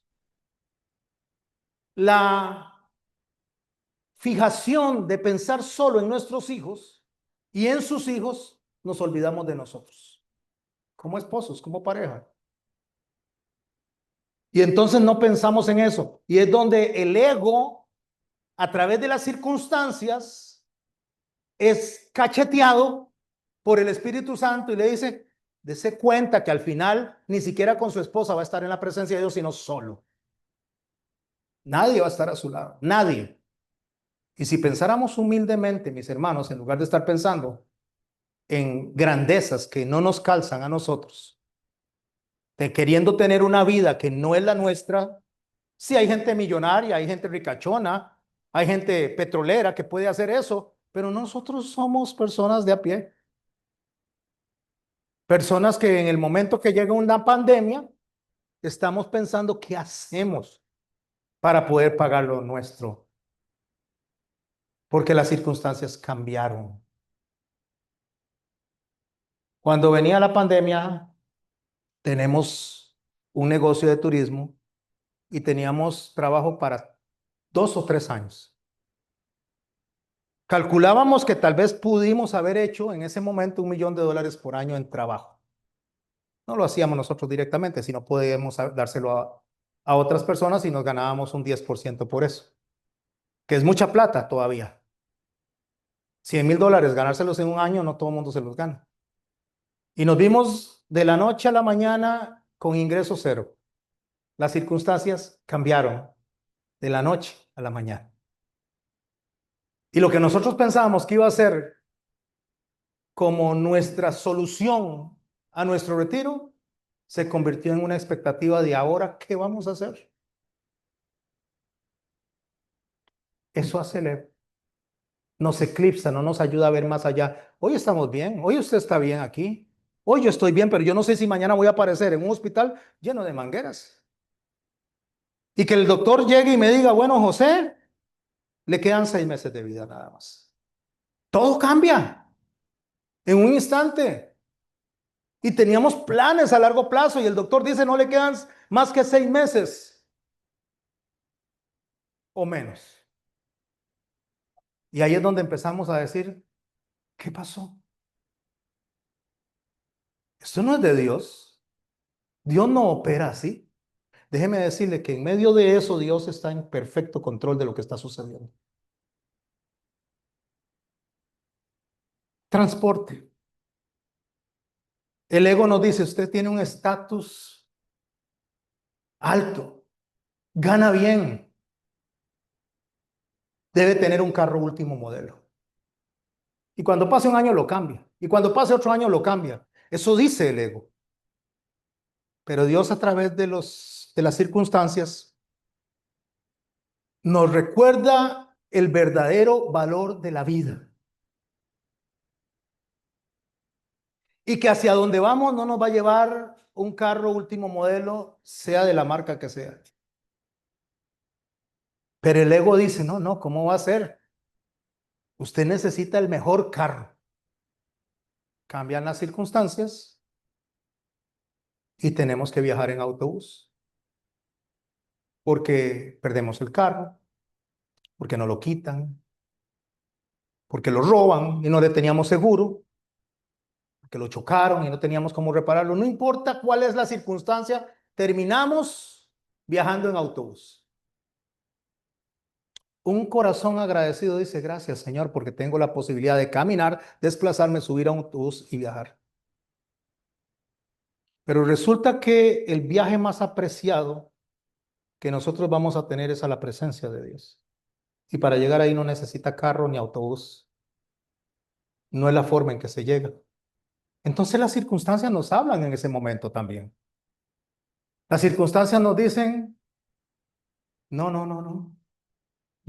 la fijación de pensar solo en nuestros hijos y en sus hijos, nos olvidamos de nosotros, como esposos, como pareja. Y entonces no pensamos en eso. Y es donde el ego, a través de las circunstancias, es cacheteado por el Espíritu Santo y le dice, dése cuenta que al final ni siquiera con su esposa va a estar en la presencia de Dios, sino solo. Nadie va a estar a su lado, nadie. Y si pensáramos humildemente, mis hermanos, en lugar de estar pensando en grandezas que no nos calzan a nosotros, de queriendo tener una vida que no es la nuestra, sí hay gente millonaria, hay gente ricachona, hay gente petrolera que puede hacer eso, pero nosotros somos personas de a pie. Personas que en el momento que llega una pandemia, estamos pensando qué hacemos para poder pagar lo nuestro, porque las circunstancias cambiaron. Cuando venía la pandemia, tenemos un negocio de turismo y teníamos trabajo para 2 o 3 años. Calculábamos que tal vez pudimos haber hecho en ese momento $1 millón por año en trabajo. No lo hacíamos nosotros directamente, sino podíamos dárselo a otras personas y nos ganábamos un 10% por eso, que es mucha plata todavía. $100,000, ganárselos en un año, no todo el mundo se los gana. Y nos vimos de la noche a la mañana con ingreso cero. Las circunstancias cambiaron de la noche a la mañana. Y lo que nosotros pensábamos que iba a ser como nuestra solución a nuestro retiro, se convirtió en una expectativa de ahora, ¿qué vamos a hacer? Eso acelera, nos eclipsa, no nos ayuda a ver más allá. Hoy estamos bien, hoy usted está bien aquí, hoy yo estoy bien, pero yo no sé si mañana voy a aparecer en un hospital lleno de mangueras. Y que el doctor llegue y me diga, bueno, José, le quedan 6 meses de vida nada más. Todo cambia en un instante. Y teníamos planes a largo plazo y el doctor dice no le quedan más que 6 meses o menos. Y ahí es donde empezamos a decir, ¿qué pasó? Esto no es de Dios. Dios no opera así. Déjeme decirle que en medio de eso Dios está en perfecto control de lo que está sucediendo. Transporte. El ego nos dice, usted tiene un estatus alto, gana bien, debe tener un carro último modelo. Y cuando pase un año lo cambia. Y cuando pase otro año lo cambia. Eso dice el ego. Pero Dios a través de las circunstancias nos recuerda el verdadero valor de la vida. Y que hacia donde vamos no nos va a llevar un carro último modelo, sea de la marca que sea. Pero el ego dice, no, no, ¿cómo va a ser? Usted necesita el mejor carro. Cambian las circunstancias y tenemos que viajar en autobús porque perdemos el carro, porque nos lo quitan, porque lo roban y no le teníamos seguro, porque lo chocaron y no teníamos cómo repararlo. No importa cuál es la circunstancia, terminamos viajando en autobús. Un corazón agradecido dice, gracias Señor, porque tengo la posibilidad de caminar, desplazarme, subir a un autobús y viajar. Pero resulta que el viaje más apreciado que nosotros vamos a tener es a la presencia de Dios. Y para llegar ahí no necesita carro ni autobús. No es la forma en que se llega. Entonces las circunstancias nos hablan en ese momento también. Las circunstancias nos dicen, no, no, no, no.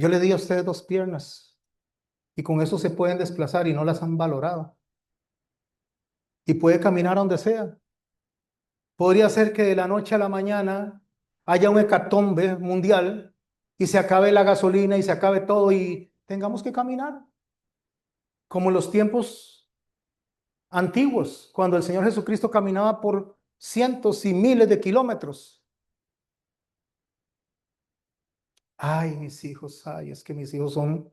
Yo le di a ustedes dos piernas y con eso se pueden desplazar y no las han valorado. Y puede caminar donde sea. Podría ser que de la noche a la mañana haya un hecatombe mundial y se acabe la gasolina y se acabe todo y tengamos que caminar. Como en los tiempos antiguos, cuando el Señor Jesucristo caminaba por cientos y miles de kilómetros. Ay, mis hijos, ay, es que mis hijos son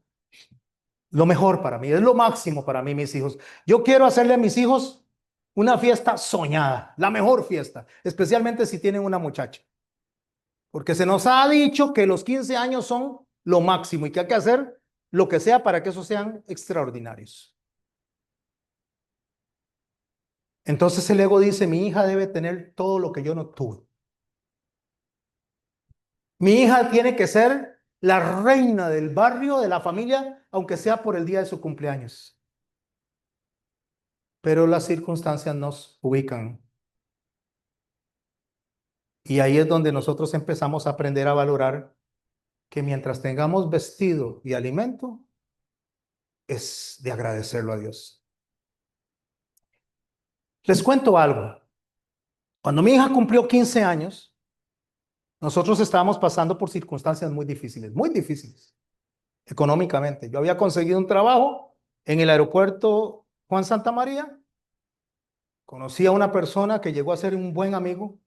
lo mejor para mí, es lo máximo para mí, mis hijos. Yo quiero hacerle a mis hijos una fiesta soñada, la mejor fiesta, especialmente si tienen una muchacha. Porque se nos ha dicho que los 15 años son lo máximo y que hay que hacer lo que sea para que esos sean extraordinarios. Entonces el ego dice, mi hija debe tener todo lo que yo no tuve. Mi hija tiene que ser la reina del barrio, de la familia, aunque sea por el día de su cumpleaños. Pero las circunstancias nos ubican. Y ahí es donde nosotros empezamos a aprender a valorar que mientras tengamos vestido y alimento, es de agradecerlo a Dios. Les cuento algo. Cuando mi hija cumplió 15 años, nosotros estábamos pasando por circunstancias muy difíciles, económicamente. Yo había conseguido un trabajo en el aeropuerto Juan Santa María. Conocí a una persona que llegó a ser un buen amigo.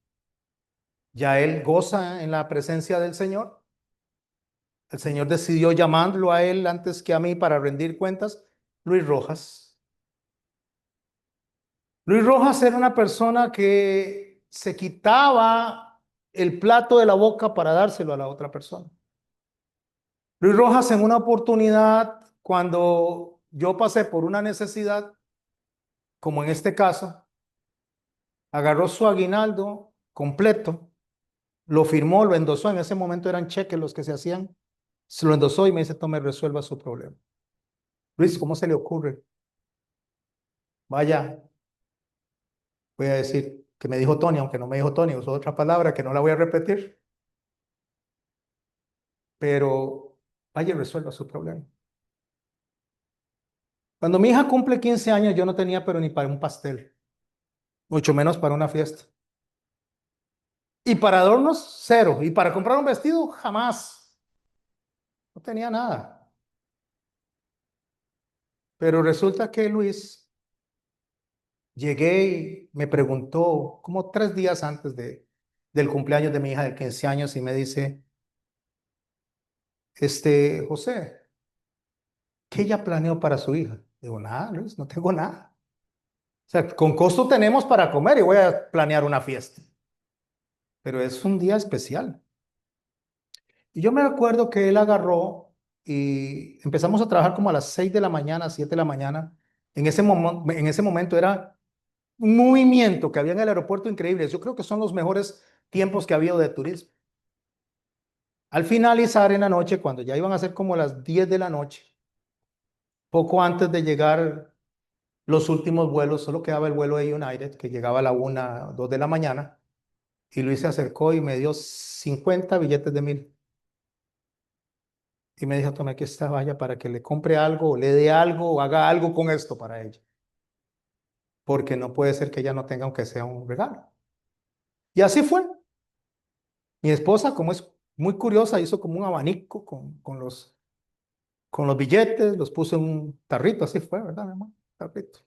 Ya él goza en la presencia del Señor. El Señor decidió llamarlo a él antes que a mí para rendir cuentas. Luis Rojas. Luis Rojas era una persona que se quitaba el plato de la boca para dárselo a la otra persona. Luis Rojas en una oportunidad, cuando yo pasé por una necesidad, como en este caso, agarró su aguinaldo completo, lo firmó, lo endosó, en ese momento eran cheques los que se hacían, se lo endosó y me dice, tome, resuelva su problema. Luis, ¿cómo se le ocurre? Vaya, voy a decir que me dijo Tony, aunque no me dijo Tony, usó otra palabra que no la voy a repetir, pero vaya y resuelva su problema. Cuando mi hija cumple 15 años, yo no tenía pero ni para un pastel, mucho menos para una fiesta. Y para adornos, cero. Y para comprar un vestido, jamás. No tenía nada. Pero resulta que Luis, llegué y me preguntó, como 3 días antes del cumpleaños de mi hija de 15 años, y me dice, José, ¿qué ella planeó para su hija? Digo, nada, Luis, no tengo nada. O sea, con costo tenemos para comer y voy a planear una fiesta. Pero es un día especial. Y yo me acuerdo que él agarró y empezamos a trabajar como a las 6 de la mañana, 7 de la mañana. En ese momento era un movimiento que había en el aeropuerto increíble. Yo creo que son los mejores tiempos que ha habido de turismo. Al finalizar en la noche, cuando ya iban a ser como las 10 de la noche, poco antes de llegar los últimos vuelos, solo quedaba el vuelo de United, que llegaba a la 1, 2 de la mañana, y Luis se acercó y me dio 50 billetes de 1.000. Y me dijo, tome aquí esta vaya para que le compre algo, o le dé algo, o haga algo con esto para ella. Porque no puede ser que ella no tenga aunque sea un regalo. Y así fue. Mi esposa, como es muy curiosa, hizo como un abanico con los billetes, los puso en un tarrito, así fue, ¿verdad, mi amor? Tarrito.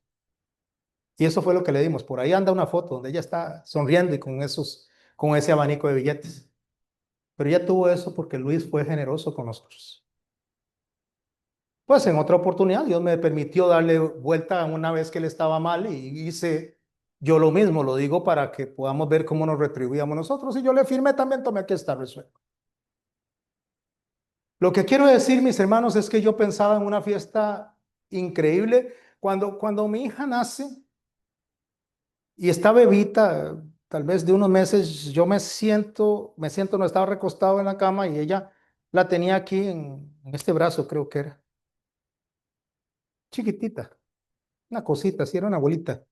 Y eso fue lo que le dimos. Por ahí anda una foto donde ella está sonriendo y con ese abanico de billetes. Pero ella tuvo eso porque Luis fue generoso con nosotros. Pues en otra oportunidad Dios me permitió darle vuelta una vez que él estaba mal y hice yo lo mismo, lo digo para que podamos ver cómo nos retribuíamos nosotros. Y yo le firmé también, tomé aquí está resuelto. Lo que quiero decir, mis hermanos, es que yo pensaba en una fiesta increíble. Cuando mi hija nace y está bebita, tal vez de unos meses, yo no estaba recostado en la cama y ella la tenía aquí en este brazo, creo que era, chiquitita, una cosita, así era una bolita.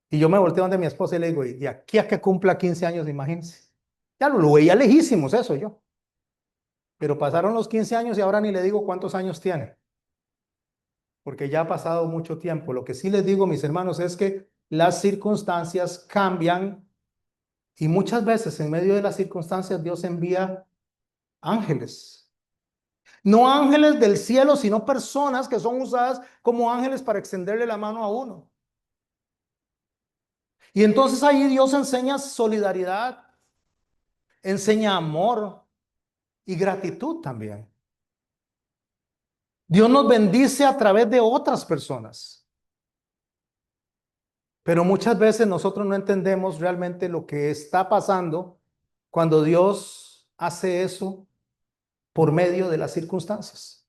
Y yo me volteo donde mi esposa y le digo, y de aquí a que cumpla 15 años, imagínense. Ya lo veía lejísimos eso yo. Pero pasaron los 15 años y ahora ni le digo cuántos años tiene, porque ya ha pasado mucho tiempo. Lo que sí les digo, mis hermanos, es que las circunstancias cambian y muchas veces en medio de las circunstancias Dios envía ángeles. No ángeles del cielo, sino personas que son usadas como ángeles para extenderle la mano a uno. Y entonces ahí Dios enseña solidaridad, enseña amor y gratitud también. Dios nos bendice a través de otras personas, pero muchas veces nosotros no entendemos realmente lo que está pasando cuando Dios hace eso por medio de las circunstancias.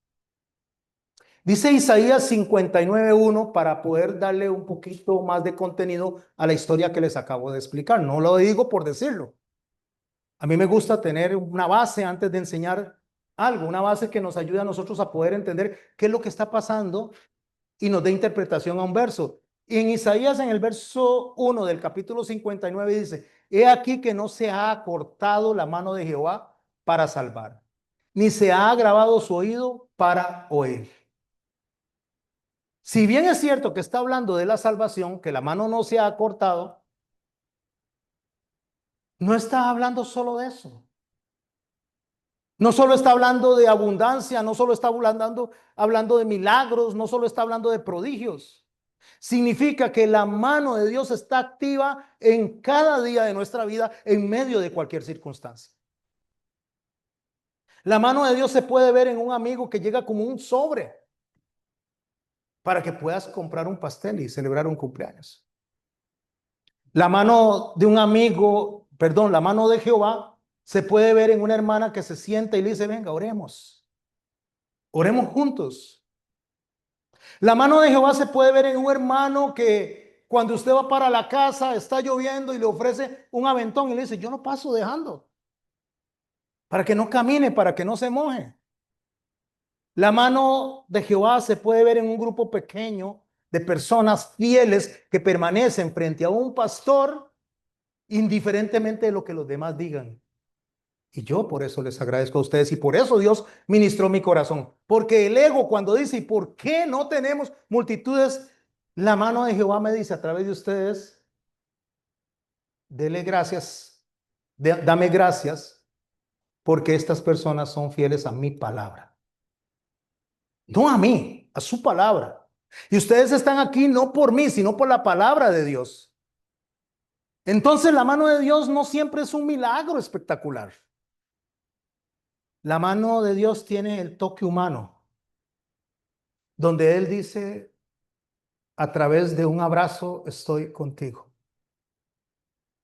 Dice Isaías 59:1 para poder darle un poquito más de contenido a la historia que les acabo de explicar. No lo digo por decirlo. A mí me gusta tener una base antes de enseñar algo, una base que nos ayude a nosotros a poder entender qué es lo que está pasando y nos dé interpretación a un verso. Y en Isaías, en el verso 1 del capítulo 59 dice, he aquí que no se ha acortado la mano de Jehová para salvar, ni se ha agravado su oído para oír. Si bien es cierto que está hablando de la salvación, que la mano no se ha cortado, no está hablando solo de eso. No solo está hablando de abundancia, no solo está hablando de milagros, no solo está hablando de prodigios. Significa que la mano de Dios está activa en cada día de nuestra vida, en medio de cualquier circunstancia. La mano de Dios se puede ver en un amigo que llega como un sobre para que puedas comprar un pastel y celebrar un cumpleaños. La mano de un amigo, perdón, la mano de Jehová se puede ver en una hermana que se sienta y le dice, venga, oremos. Oremos juntos. La mano de Jehová se puede ver en un hermano que cuando usted va para la casa, está lloviendo y le ofrece un aventón y le dice, yo no paso dejando, para que no camine, para que no se moje. La mano de Jehová se puede ver en un grupo pequeño de personas fieles que permanecen frente a un pastor indiferentemente de lo que los demás digan. Y yo por eso les agradezco a ustedes y por eso Dios ministró mi corazón. Porque el ego cuando dice, ¿y por qué no tenemos multitudes? La mano de Jehová me dice a través de ustedes, dele gracias, dame gracias, porque estas personas son fieles a mi palabra. No a mí, a su palabra. Y ustedes están aquí no por mí, sino por la palabra de Dios. Entonces la mano de Dios no siempre es un milagro espectacular. La mano de Dios tiene el toque humano. donde Él dice, a través de un abrazo estoy contigo.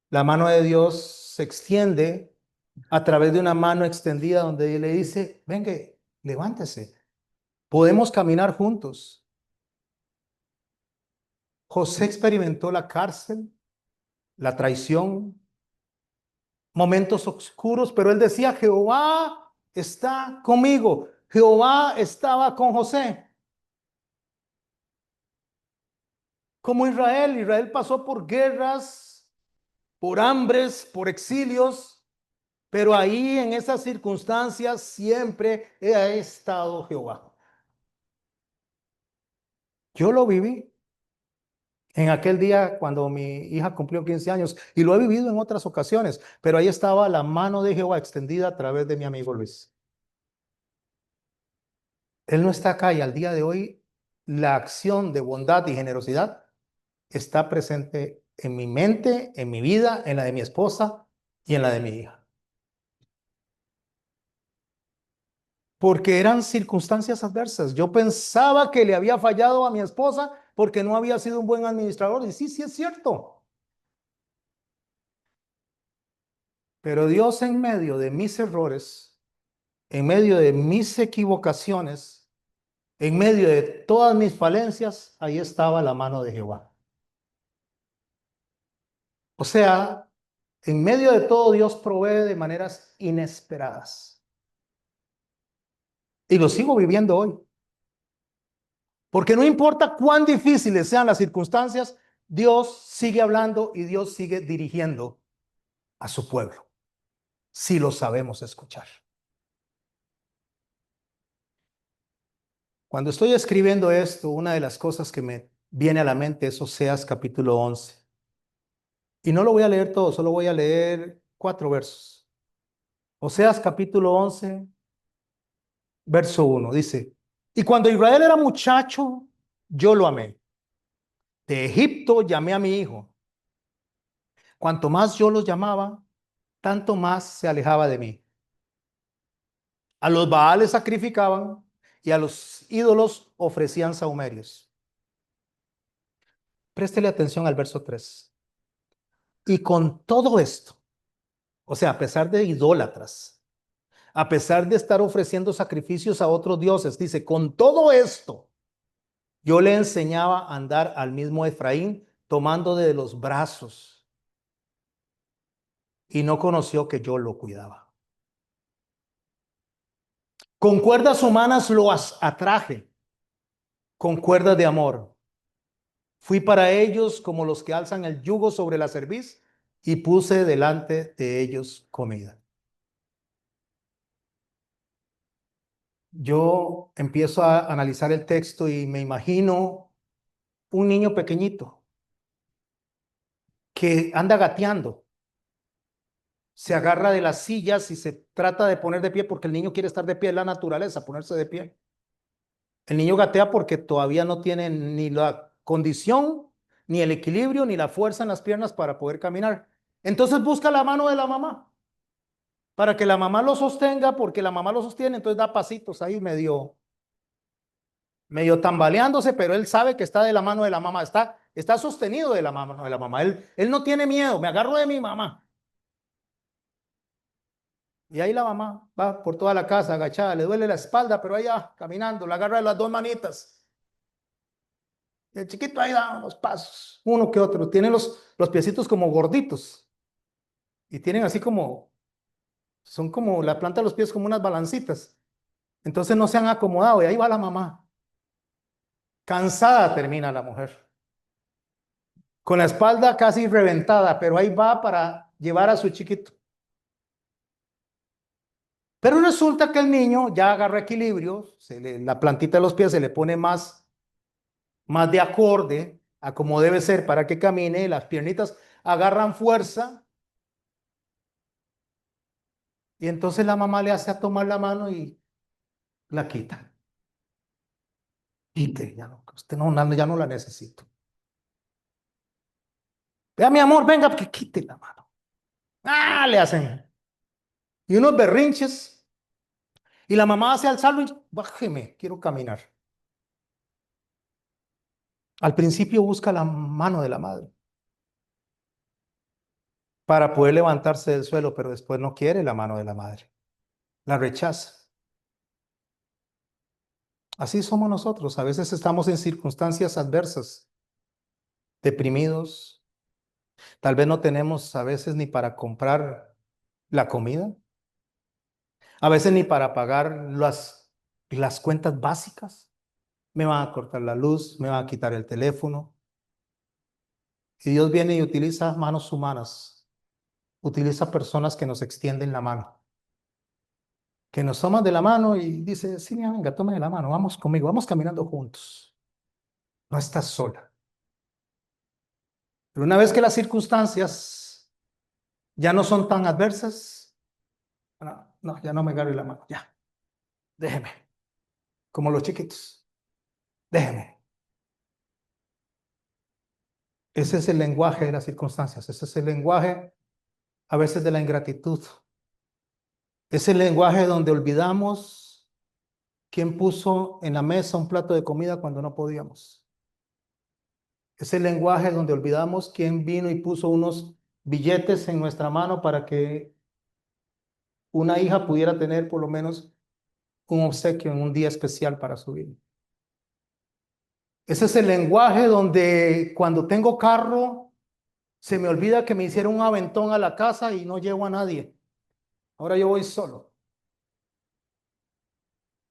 La mano de Dios se extiende a través de una mano extendida donde Él le dice, venga, levántese, podemos caminar juntos. José experimentó la cárcel, la traición, momentos oscuros, pero él decía, Jehová está conmigo. Jehová estaba con José. Como Israel, Israel pasó por guerras, por hambres, por exilios, pero ahí en esas circunstancias siempre ha estado Jehová. Yo lo viví en aquel día cuando mi hija cumplió 15 años y lo he vivido en otras ocasiones, pero ahí estaba la mano de Jehová extendida a través de mi amigo Luis. Él no está acá y al día de hoy la acción de bondad y generosidad está presente en mi mente, en mi vida, en la de mi esposa y en la de mi hija. Porque eran circunstancias adversas. Yo pensaba que le había fallado a mi esposa porque no había sido un buen administrador. Y sí, sí es cierto. Pero Dios en medio de mis errores, en medio de mis equivocaciones, en medio de todas mis falencias, ahí estaba la mano de Jehová. O sea, en medio de todo Dios provee de maneras inesperadas. Y lo sigo viviendo hoy. Porque no importa cuán difíciles sean las circunstancias, Dios sigue hablando y Dios sigue dirigiendo a su pueblo, si lo sabemos escuchar. Cuando estoy escribiendo esto, una de las cosas que me viene a la mente es Oseas capítulo 11. Y no lo voy a leer todo, solo voy a leer 4 versos. Oseas capítulo 11, verso 1, dice, y cuando Israel era muchacho, yo lo amé. De Egipto llamé a mi hijo. Cuanto más yo los llamaba, tanto más se alejaba de mí. A los Baales sacrificaban y a los ídolos ofrecían sahumerios. Préstele atención al verso 3. Y con todo esto, o sea, a pesar de idólatras, a pesar de estar ofreciendo sacrificios a otros dioses, dice, con todo esto, yo le enseñaba a andar al mismo Efraín, tomando de los brazos, y no conoció que yo lo cuidaba. Con cuerdas humanas lo atraje, con cuerdas de amor. Fui para ellos como los que alzan el yugo sobre la cerviz y puse delante de ellos comida. Yo empiezo a analizar el texto y me imagino un niño pequeñito que anda gateando, se agarra de las sillas y se trata de poner de pie porque el niño quiere estar de pie en la naturaleza, ponerse de pie. El niño gatea porque todavía no tiene ni la condición, ni el equilibrio, ni la fuerza en las piernas para poder caminar. Entonces busca la mano de la mamá para que la mamá lo sostenga, porque la mamá lo sostiene, entonces da pasitos ahí medio tambaleándose, pero él sabe que está de la mano de la mamá, está sostenido de la mano de la mamá. Él no tiene miedo, me agarro de mi mamá. Y ahí la mamá va por toda la casa agachada, le duele la espalda, pero allá caminando, la agarra de las 2 manitas. Y el chiquito ahí da unos pasos, uno que otro. Tiene los piecitos como gorditos y tienen así como, son como la planta de los pies como unas balancitas. Entonces no se han acomodado y ahí va la mamá. Cansada termina la mujer, con la espalda casi reventada, pero ahí va para llevar a su chiquito. Pero resulta que el niño ya agarra equilibrio, la plantita de los pies se le pone más de acorde a como debe ser para que camine, las piernitas agarran fuerza y entonces la mamá le hace a tomar la mano y la quita. Quite, ya no, usted no, ya no la necesito. Vea, mi amor, venga, que quite la mano. Ah, le hacen. Y unos berrinches. Y la mamá hace alzarlo y bájeme, quiero caminar. Al principio busca la mano de la madre para poder levantarse del suelo, pero después no quiere la mano de la madre. La rechaza. Así somos nosotros. A veces estamos en circunstancias adversas, deprimidos. Tal vez no tenemos a veces ni para comprar la comida, a veces ni para pagar las cuentas básicas. Me van a cortar la luz, me van a quitar el teléfono. Y Dios viene y utiliza manos humanas, utiliza personas que nos extienden la mano, que nos toman de la mano y dice, sí, venga, tome de la mano, vamos conmigo, vamos caminando juntos. No estás sola. Pero una vez que las circunstancias ya no son tan adversas, no, no, ya no me agarre la mano, ya, déjeme, como los chiquitos, déjeme. Ese es el lenguaje de las circunstancias, ese es el lenguaje a veces de la ingratitud, es el lenguaje donde olvidamos quién puso en la mesa un plato de comida cuando no podíamos. Es el lenguaje donde olvidamos quién vino y puso unos billetes en nuestra mano para que una hija pudiera tener por lo menos un obsequio en un día especial para su vida. Ese es el lenguaje donde cuando tengo carro, se me olvida que me hicieron un aventón a la casa y no llevo a nadie. Ahora yo voy solo.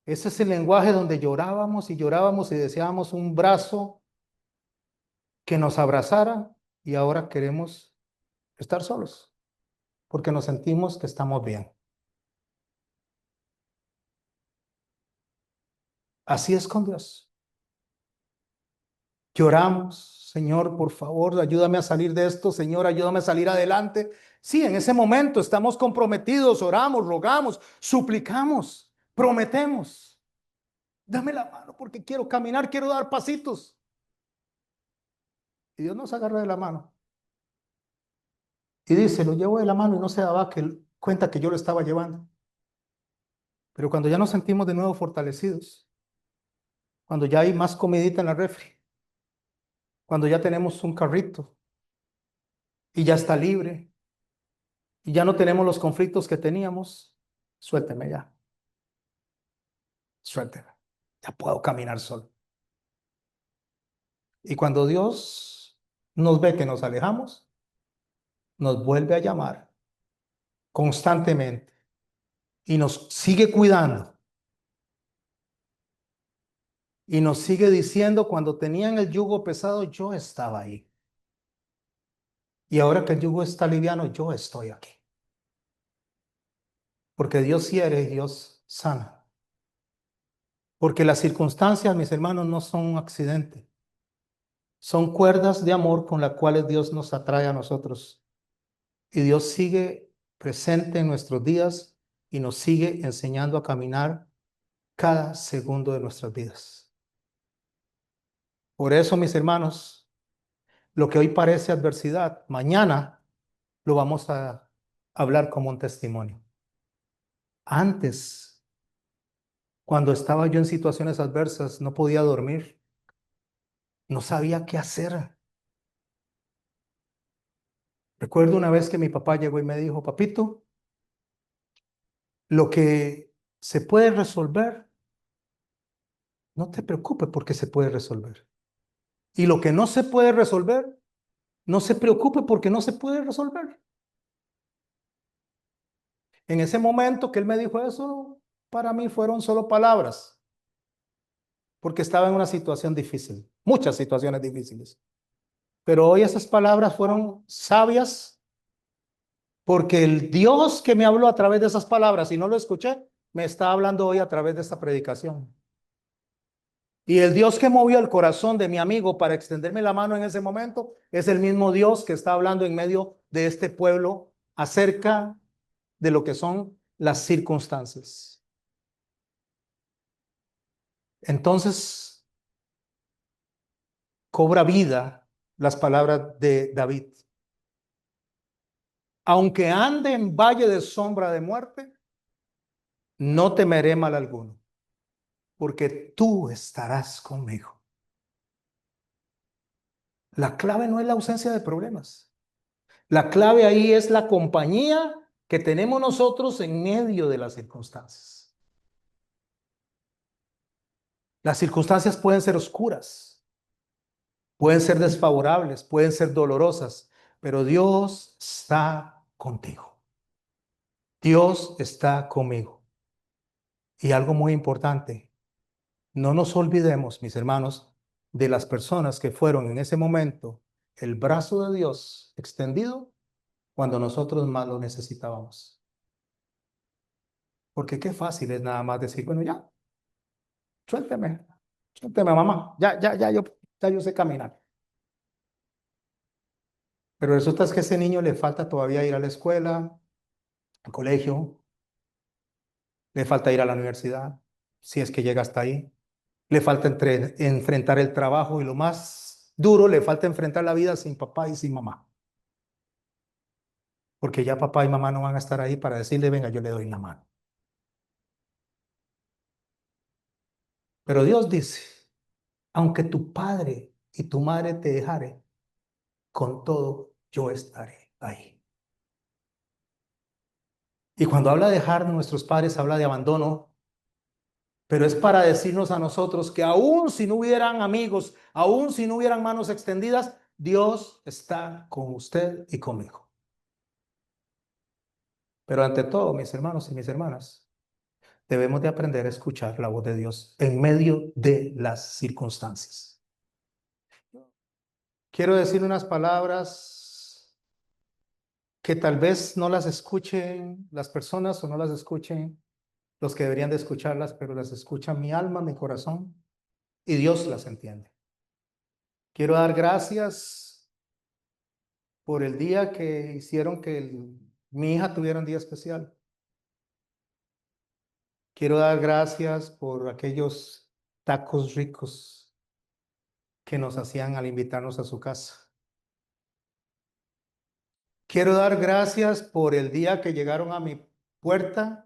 Ese es el lenguaje donde llorábamos y deseábamos un brazo que nos abrazara y ahora queremos estar solos porque nos sentimos que estamos bien. Así es con Dios. Lloramos, Señor, por favor, ayúdame a salir de esto, Señor, ayúdame a salir adelante. Sí, en ese momento estamos comprometidos, oramos, rogamos, suplicamos, prometemos. Dame la mano porque quiero caminar, quiero dar pasitos. Y Dios nos agarra de la mano y dice, lo llevo de la mano y no se daba cuenta que yo lo estaba llevando. Pero cuando ya nos sentimos de nuevo fortalecidos, cuando ya hay más comidita en la refri, cuando ya tenemos un carrito y ya está libre y ya no tenemos los conflictos que teníamos, suélteme ya, suélteme, ya puedo caminar solo. Y cuando Dios nos ve que nos alejamos, nos vuelve a llamar constantemente y nos sigue cuidando y nos sigue diciendo, cuando tenían el yugo pesado, yo estaba ahí. Y ahora que el yugo está liviano, yo estoy aquí. Porque Dios hiere y Dios sana. Porque las circunstancias, mis hermanos, no son un accidente. Son cuerdas de amor con las cuales Dios nos atrae a nosotros. Y Dios sigue presente en nuestros días y nos sigue enseñando a caminar cada segundo de nuestras vidas. Por eso, mis hermanos, lo que hoy parece adversidad, mañana lo vamos a hablar como un testimonio. Antes, cuando estaba yo en situaciones adversas, no podía dormir, no sabía qué hacer. Recuerdo una vez que mi papá llegó y me dijo, papito, lo que se puede resolver, no te preocupes porque se puede resolver. Y lo que no se puede resolver, no se preocupe porque no se puede resolver. En ese momento que él me dijo eso, para mí fueron solo palabras, porque estaba en una situación difícil, muchas situaciones difíciles. Pero hoy esas palabras fueron sabias porque el Dios que me habló a través de esas palabras, y no lo escuché, me está hablando hoy a través de esta predicación. Y el Dios que movió el corazón de mi amigo para extenderme la mano en ese momento es el mismo Dios que está hablando en medio de este pueblo acerca de lo que son las circunstancias. Entonces cobra vida las palabras de David. Aunque ande en valle de sombra de muerte, no temeré mal alguno, porque tú estarás conmigo. La clave no es la ausencia de problemas. La clave ahí es la compañía que tenemos nosotros en medio de las circunstancias. Las circunstancias pueden ser oscuras, pueden ser desfavorables, pueden ser dolorosas, pero Dios está contigo. Dios está conmigo. Y algo muy importante, no nos olvidemos, mis hermanos, de las personas que fueron en ese momento el brazo de Dios extendido cuando nosotros más lo necesitábamos. Porque qué fácil es nada más decir, bueno, ya, suélteme, suélteme, mamá, ya yo sé caminar. Pero resulta es que a ese niño le falta todavía ir a la escuela, al colegio, le falta ir a la universidad, si es que llega hasta ahí. Le falta enfrentar el trabajo y lo más duro, le falta enfrentar la vida sin papá y sin mamá. Porque ya papá y mamá no van a estar ahí para decirle, venga, yo le doy la mano. Pero Dios dice, aunque tu padre y tu madre te dejare, con todo yo estaré ahí. Y cuando habla de dejar nuestros padres, habla de abandono, pero es para decirnos a nosotros que aún si no hubieran amigos, aún si no hubieran manos extendidas, Dios está con usted y conmigo. Pero ante todo, mis hermanos y mis hermanas, debemos de aprender a escuchar la voz de Dios en medio de las circunstancias. Quiero decir unas palabras que tal vez no las escuchen las personas o no las escuchen los que deberían de escucharlas, pero las escucha mi alma, mi corazón, y Dios las entiende. Quiero dar gracias por el día que hicieron que mi hija tuviera un día especial. Quiero dar gracias por aquellos tacos ricos que nos hacían al invitarnos a su casa. Quiero dar gracias por el día que llegaron a mi puerta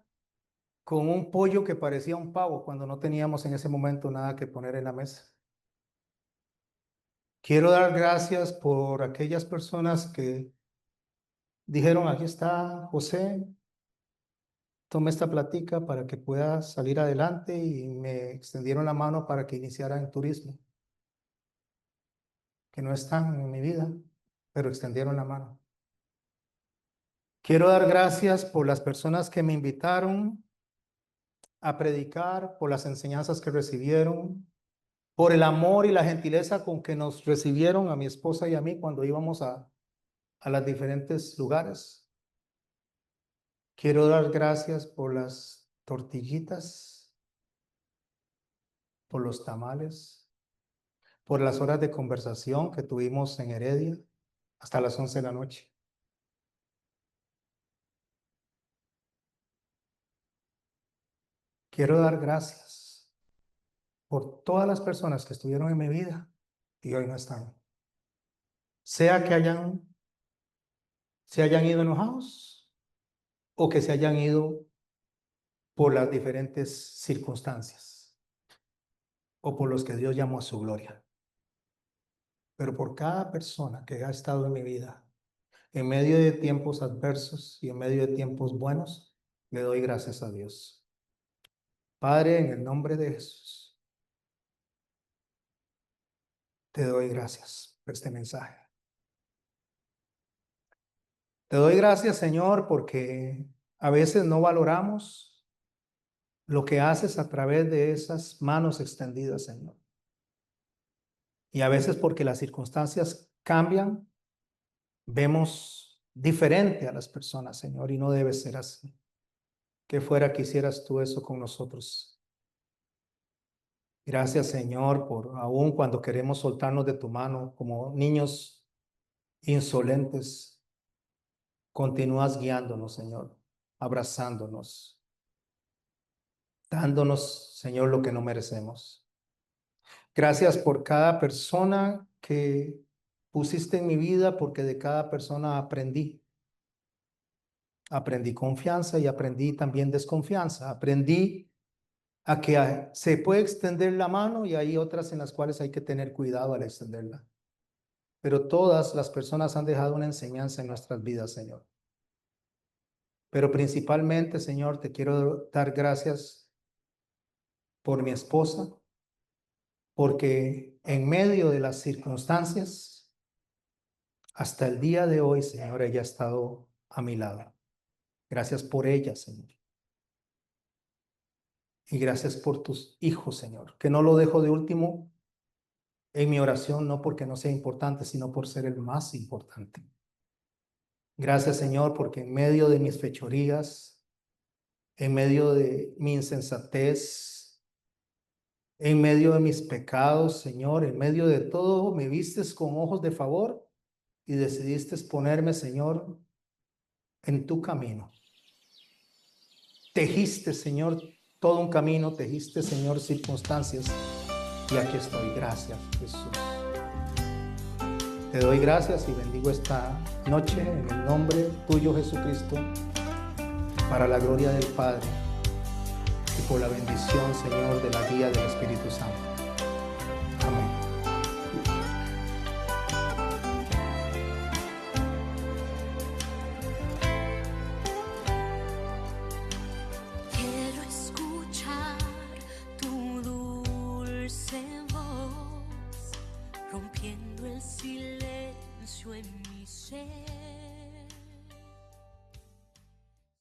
con un pollo que parecía un pavo cuando no teníamos en ese momento nada que poner en la mesa. Quiero dar gracias por aquellas personas que dijeron, aquí está José, tome esta platica para que pueda salir adelante y me extendieron la mano para que iniciara en turismo, que no están en mi vida, pero extendieron la mano. Quiero dar gracias por las personas que me invitaron a predicar, por las enseñanzas que recibieron, por el amor y la gentileza con que nos recibieron a mi esposa y a mí cuando íbamos a los diferentes lugares. Quiero dar gracias por las tortillitas, por los tamales, por las horas de conversación que tuvimos en Heredia hasta las 11 de la noche. Quiero dar gracias por todas las personas que estuvieron en mi vida y hoy no están. Sea que se hayan ido enojados o que se hayan ido por las diferentes circunstancias o por los que Dios llamó a su gloria. Pero por cada persona que ha estado en mi vida, en medio de tiempos adversos y en medio de tiempos buenos, le doy gracias a Dios. Padre, en el nombre de Jesús, te doy gracias por este mensaje. Te doy gracias, Señor, porque a veces no valoramos lo que haces a través de esas manos extendidas, Señor. Y a veces porque las circunstancias cambian, vemos diferente a las personas, Señor, y no debe ser así. Que fuera que hicieras tú eso con nosotros. Gracias, Señor, por aún cuando queremos soltarnos de tu mano como niños insolentes, continúas guiándonos, Señor, abrazándonos, dándonos, Señor, lo que no merecemos. Gracias por cada persona que pusiste en mi vida, porque de cada persona aprendí. Aprendí confianza y aprendí también desconfianza. Aprendí a que se puede extender la mano y hay otras en las cuales hay que tener cuidado al extenderla. pero todas las personas han dejado una enseñanza en nuestras vidas, Señor. Pero principalmente, Señor, te quiero dar gracias por mi esposa, porque en medio de las circunstancias, hasta el día de hoy, Señor, ella ha estado a mi lado. Gracias por ella, Señor. Y gracias por tus hijos, Señor, que no lo dejo de último en mi oración, no porque no sea importante, sino por ser el más importante. Gracias, Señor, porque en medio de mis fechorías, en medio de mi insensatez, en medio de mis pecados, Señor, en medio de todo, me vistes con ojos de favor y decidiste ponerme, Señor, en tu camino. Tejiste, Señor, todo un camino, tejiste, Señor, circunstancias, y aquí estoy. Gracias, Jesús. Te doy gracias y bendigo esta noche en el nombre tuyo, Jesucristo, para la gloria del Padre y por la bendición, Señor, de la guía del Espíritu Santo. Amén. Quiero escuchar tu dulce voz, rompiendo el silencio en mi ser.